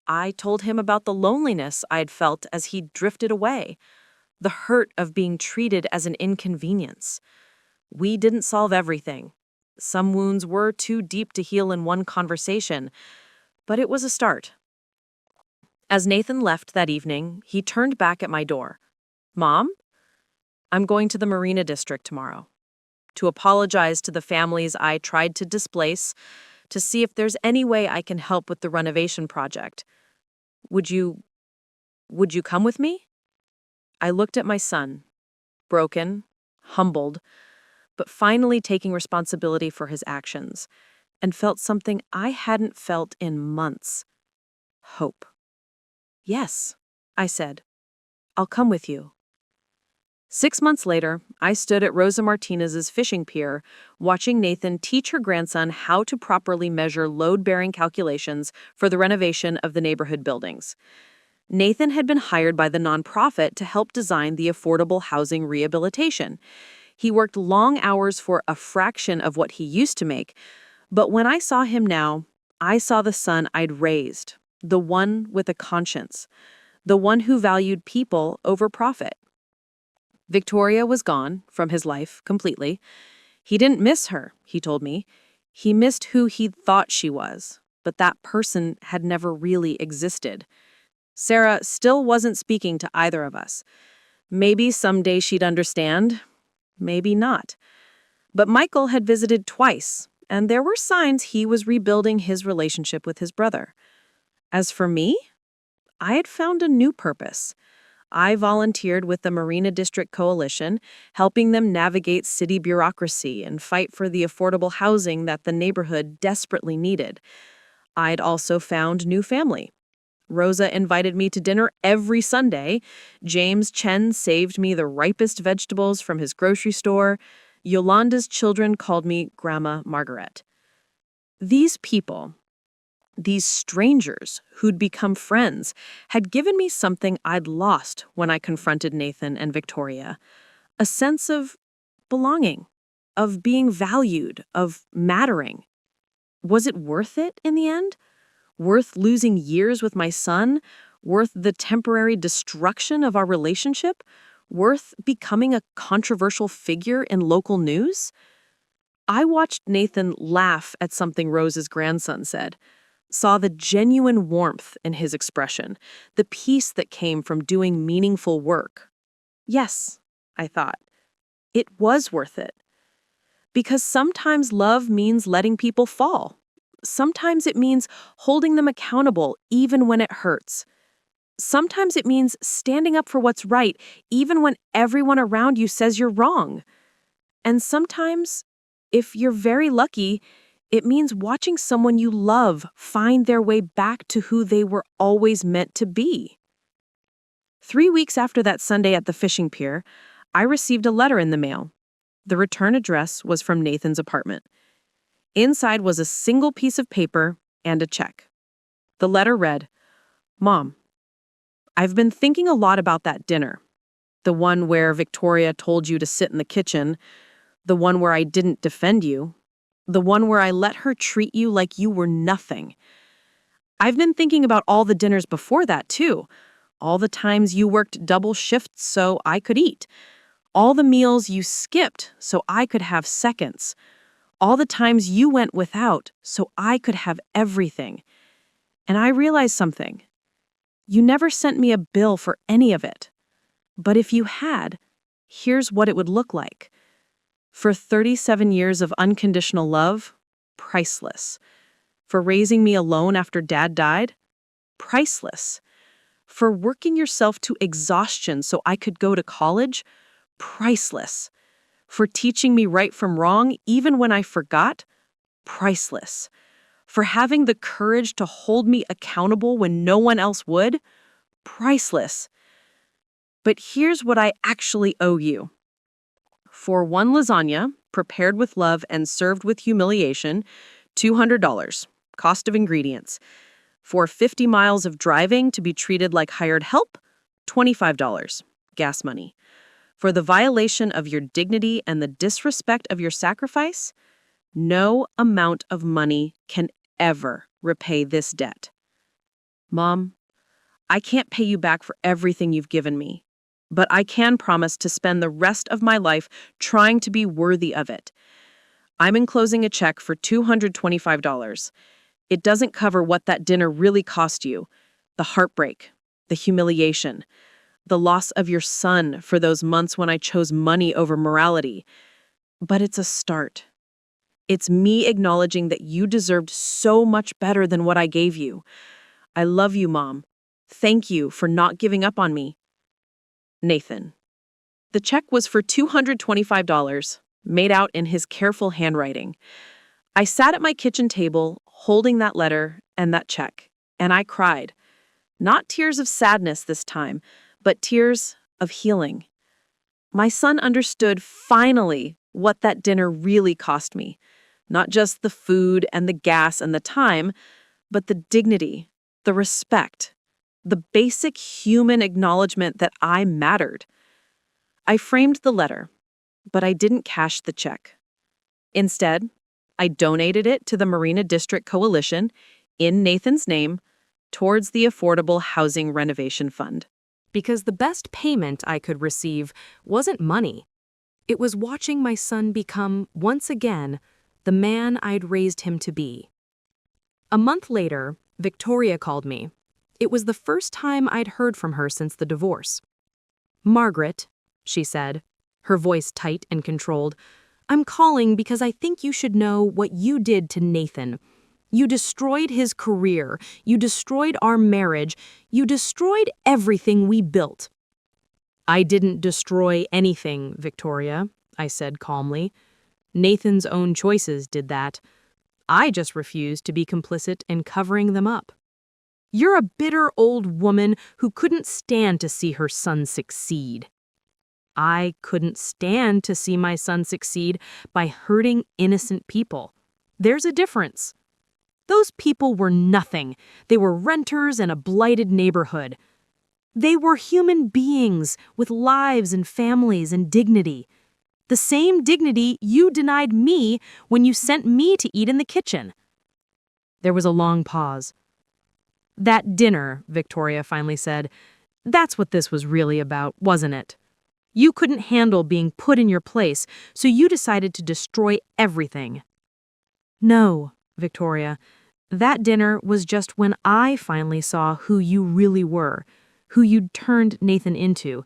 I told him about the loneliness I'd felt as he'd drifted away, the hurt of being treated as an inconvenience. We didn't solve everything. Some wounds were too deep to heal in one conversation, but it was a start. As Nathan left that evening, he turned back at my door. Mom, I'm going to the Marina District tomorrow to apologize to the families I tried to displace, to see if there's any way I can help with the renovation project. Would you come with me? I looked at my son, broken, humbled, but finally taking responsibility for his actions, and felt something I hadn't felt in months. Hope. Yes, I said. I'll come with you. 6 months later, I stood at Rosa Martinez's fishing pier, watching Nathan teach her grandson how to properly measure load-bearing calculations for the renovation of the neighborhood buildings. Nathan had been hired by the nonprofit to help design the affordable housing rehabilitation. He worked long hours for a fraction of what he used to make, but when I saw him now, I saw the son I'd raised, the one with a conscience, the one who valued people over profit. Victoria was gone from his life completely. He didn't miss her, he told me. He missed who he'd thought she was, but that person had never really existed. Sarah still wasn't speaking to either of us. Maybe someday she'd understand, maybe not. But Michael had visited twice, and there were signs he was rebuilding his relationship with his brother. As for me, I had found a new purpose, I volunteered with the Marina District Coalition, helping them navigate city bureaucracy and fight for the affordable housing that the neighborhood desperately needed. I'd also found new family. Rosa invited me to dinner every Sunday. James Chen saved me the ripest vegetables from his grocery store. Yolanda's children called me Grandma Margaret. These people, these strangers who'd become friends, had given me something I'd lost when I confronted Nathan and Victoria. A sense of belonging, of being valued, of mattering. Was it worth it in the end? Worth losing years with my son? Worth the temporary destruction of our relationship? Worth becoming a controversial figure in local news? I watched Nathan laugh at something Rose's grandson said, saw the genuine warmth in his expression, the peace that came from doing meaningful work. Yes, I thought, it was worth it. Because sometimes love means letting people fall. Sometimes it means holding them accountable even when it hurts. Sometimes it means standing up for what's right even when everyone around you says you're wrong. And sometimes, if you're very lucky, it means watching someone you love find their way back to who they were always meant to be. 3 weeks after that Sunday at the fishing pier, I received a letter in the mail. The return address was from Nathan's apartment. Inside was a single piece of paper and a check. The letter read, "Mom, I've been thinking a lot about that dinner. The one where Victoria told you to sit in the kitchen, the one where I didn't defend you, the one where I let her treat you like you were nothing. I've been thinking about all the dinners before that, too. All the times you worked double shifts so I could eat. All the meals you skipped so I could have seconds. All the times you went without so I could have everything. And I realized something. You never sent me a bill for any of it. But if you had, here's what it would look like. For 37 years of unconditional love, priceless. For raising me alone after Dad died, priceless. For working yourself to exhaustion so I could go to college, priceless. For teaching me right from wrong even when I forgot, priceless. For having the courage to hold me accountable when no one else would, priceless. But here's what I actually owe you. For one lasagna, prepared with love and served with humiliation, $200, cost of ingredients. For 50 miles of driving to be treated like hired help, $25, gas money. For the violation of your dignity and the disrespect of your sacrifice, no amount of money can ever repay this debt. Mom, I can't pay you back for everything you've given me, but I can promise to spend the rest of my life trying to be worthy of it. I'm enclosing a check for $225. It doesn't cover what that dinner really cost you, the heartbreak, the humiliation, the loss of your son for those months when I chose money over morality. But it's a start. It's me acknowledging that you deserved so much better than what I gave you. I love you, Mom. Thank you for not giving up on me. Nathan." The check was for $225, made out in his careful handwriting. I sat at my kitchen table, holding that letter and that check, and I cried. Not tears of sadness this time, but tears of healing. My son understood finally what that dinner really cost me. Not just the food and the gas and the time, but the dignity, the respect, the basic human acknowledgement that I mattered. I framed the letter, but I didn't cash the check. Instead, I donated it to the Marina District Coalition, in Nathan's name, towards the Affordable Housing Renovation Fund. Because the best payment I could receive wasn't money. It was watching my son become, once again, the man I'd raised him to be. A month later, Victoria called me. It was the first time I'd heard from her since the divorce. "Margaret," she said, her voice tight and controlled, "I'm calling because I think you should know what you did to Nathan. You destroyed his career. You destroyed our marriage. You destroyed everything we built. I didn't destroy anything, Victoria, I said calmly. Nathan's own choices did that. I just refused to be complicit in covering them up. You're a bitter old woman who couldn't stand to see her son succeed. I couldn't stand to see my son succeed by hurting innocent people. There's a difference. Those people were nothing. They were renters in a blighted neighborhood. They were human beings with lives and families and dignity. The same dignity you denied me when you sent me to eat in the kitchen. There was a long pause. That dinner, Victoria finally said, that's what this was really about, wasn't it? You couldn't handle being put in your place, so you decided to destroy everything. No, Victoria, that dinner was just when I finally saw who you really were, who you'd turned Nathan into,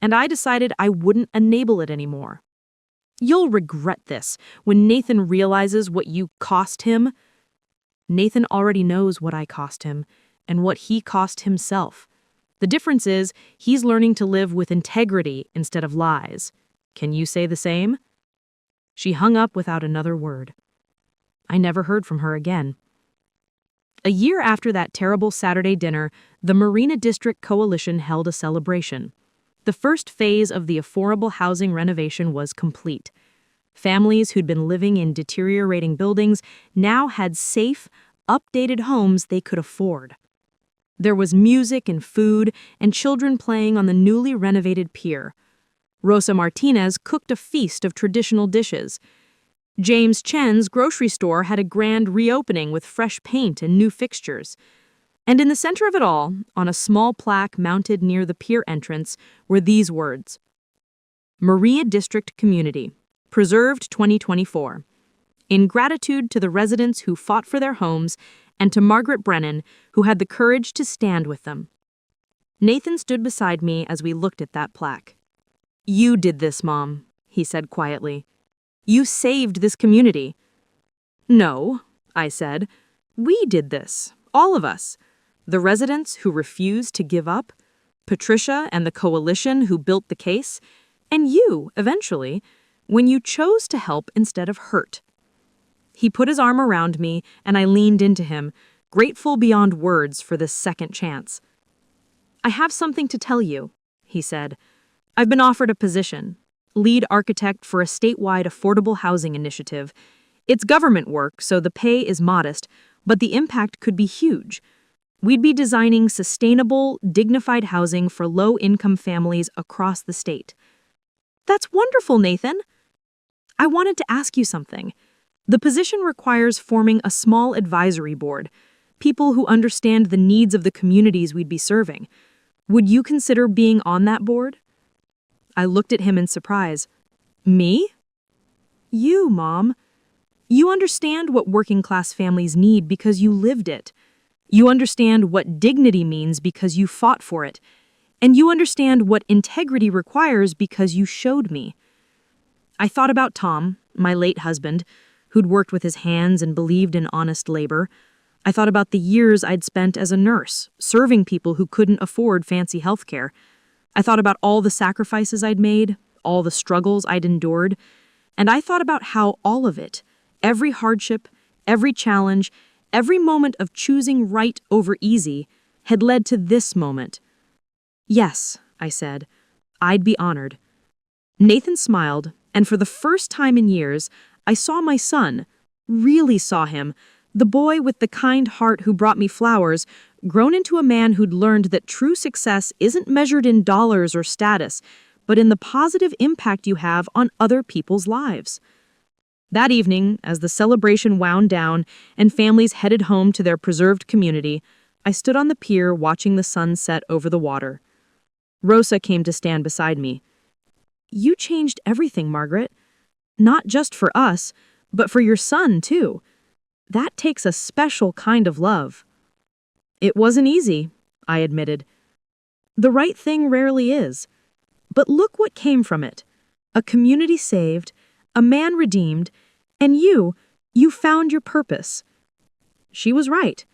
and I decided I wouldn't enable it anymore. You'll regret this when Nathan realizes what you cost him. Nathan already knows what I cost him and what he cost himself. The difference is he's learning to live with integrity instead of lies. Can you say the same? She hung up without another word. I never heard from her again. A year after that terrible Saturday dinner, the Marina District Coalition held a celebration. The first phase of the affordable housing renovation was complete. Families who'd been living in deteriorating buildings now had safe, updated homes they could afford. There was music and food and children playing on the newly renovated pier. Rosa Martinez cooked a feast of traditional dishes. James Chen's grocery store had a grand reopening with fresh paint and new fixtures. And in the center of it all, on a small plaque mounted near the pier entrance, were these words: Maria District Community, preserved 2024. In gratitude to the residents who fought for their homes and to Margaret Brennan, who had the courage to stand with them. Nathan stood beside me as we looked at that plaque. You did this, Mom, he said quietly. You saved this community. No, I said. We did this, all of us. The residents who refused to give up, Patricia and the coalition who built the case, and you, eventually, when you chose to help instead of hurt. He put his arm around me, and I leaned into him, grateful beyond words for this second chance. I have something to tell you, he said. I've been offered a position, lead architect for a statewide affordable housing initiative. It's government work, so the pay is modest, but the impact could be huge. We'd be designing sustainable, dignified housing for low-income families across the state. That's wonderful, Nathan. I wanted to ask you something. The position requires forming a small advisory board, people who understand the needs of the communities we'd be serving. Would you consider being on that board? I looked at him in surprise. Me? You, Mom. You understand what working-class families need because you lived it. You understand what dignity means because you fought for it. And you understand what integrity requires because you showed me. I thought about Tom, my late husband, who'd worked with his hands and believed in honest labor. I thought about the years I'd spent as a nurse, serving people who couldn't afford fancy health care. I thought about all the sacrifices I'd made, all the struggles I'd endured, and I thought about how all of it, every hardship, every challenge, every moment of choosing right over easy, had led to this moment. Yes, I said, I'd be honored. Nathan smiled, and for the first time in years, I saw my son, really saw him, the boy with the kind heart who brought me flowers, grown into a man who'd learned that true success isn't measured in dollars or status, but in the positive impact you have on other people's lives. That evening, as the celebration wound down and families headed home to their preserved community, I stood on the pier watching the sun set over the water. Rosa came to stand beside me. You changed everything, Margaret. Not just for us, but for your son, too. That takes a special kind of love. It wasn't easy, I admitted. The right thing rarely is. But look what came from it. A community saved, a man redeemed, and you found your purpose. She was right.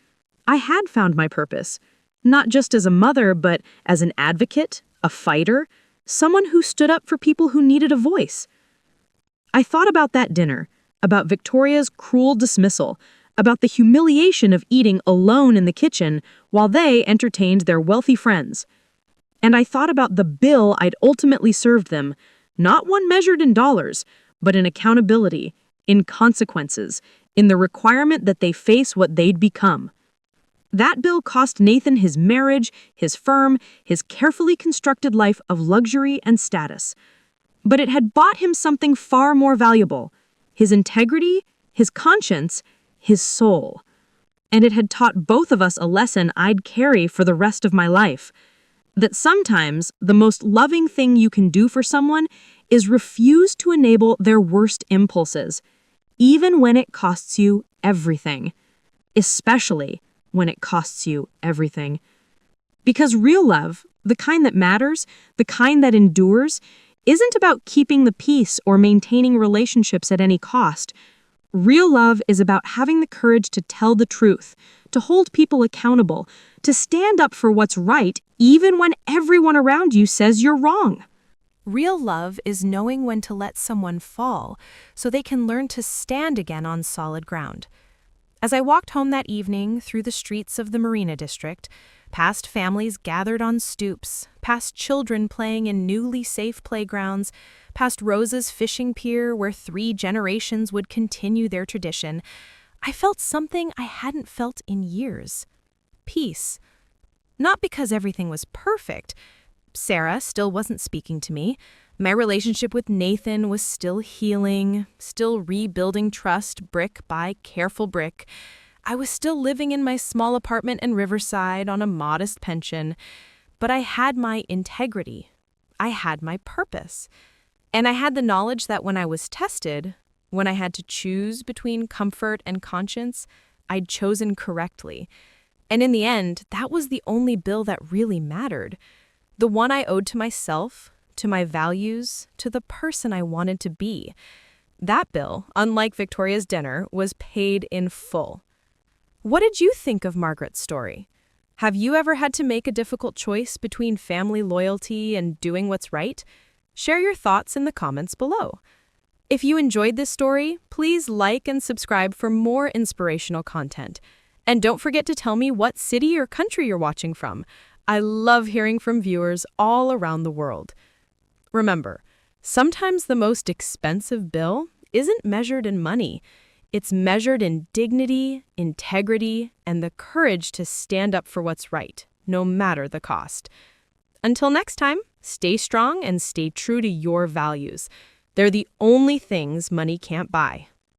I had found my purpose, not just as a mother, but as an advocate, a fighter, someone who stood up for people who needed a voice. I thought about that dinner, about Victoria's cruel dismissal, about the humiliation of eating alone in the kitchen while they entertained their wealthy friends. And I thought about the bill I'd ultimately served them, not one measured in dollars, but in accountability, in consequences, in the requirement that they face what they'd become. That bill cost Nathan his marriage, his firm, his carefully constructed life of luxury and status. But it had bought him something far more valuable: his integrity, his conscience, his soul. And it had taught both of us a lesson I'd carry for the rest of my life: that sometimes the most loving thing you can do for someone is refuse to enable their worst impulses, even when it costs you everything. Especially when it costs you everything. Because real love, the kind that matters, the kind that endures, isn't about keeping the peace or maintaining relationships at any cost. Real love is about having the courage to tell the truth, to hold people accountable, to stand up for what's right even when everyone around you says you're wrong. Real love is knowing when to let someone fall so they can learn to stand again on solid ground. As I walked home that evening through the streets of the Marina District, past families gathered on stoops, past children playing in newly safe playgrounds, past Rose's fishing pier where 3 generations would continue their tradition, I felt something I hadn't felt in years: peace. Not because everything was perfect. Sarah still wasn't speaking to me. My relationship with Nathan was still healing, still rebuilding trust brick by careful brick. I was still living in my small apartment in Riverside on a modest pension. But I had my integrity. I had my purpose. And I had the knowledge that when I was tested, when I had to choose between comfort and conscience, I'd chosen correctly. And in the end, that was the only bill that really mattered. The one I owed to myself, to my values, to the person I wanted to be. That bill, unlike Victoria's dinner, was paid in full. What did you think of Margaret's story? Have you ever had to make a difficult choice between family loyalty and doing what's right? Share your thoughts in the comments below. If you enjoyed this story, please like and subscribe for more inspirational content. And don't forget to tell me what city or country you're watching from. I love hearing from viewers all around the world. Remember, sometimes the most expensive bill isn't measured in money. It's measured in dignity, integrity, and the courage to stand up for what's right, no matter the cost. Until next time, stay strong and stay true to your values. They're the only things money can't buy.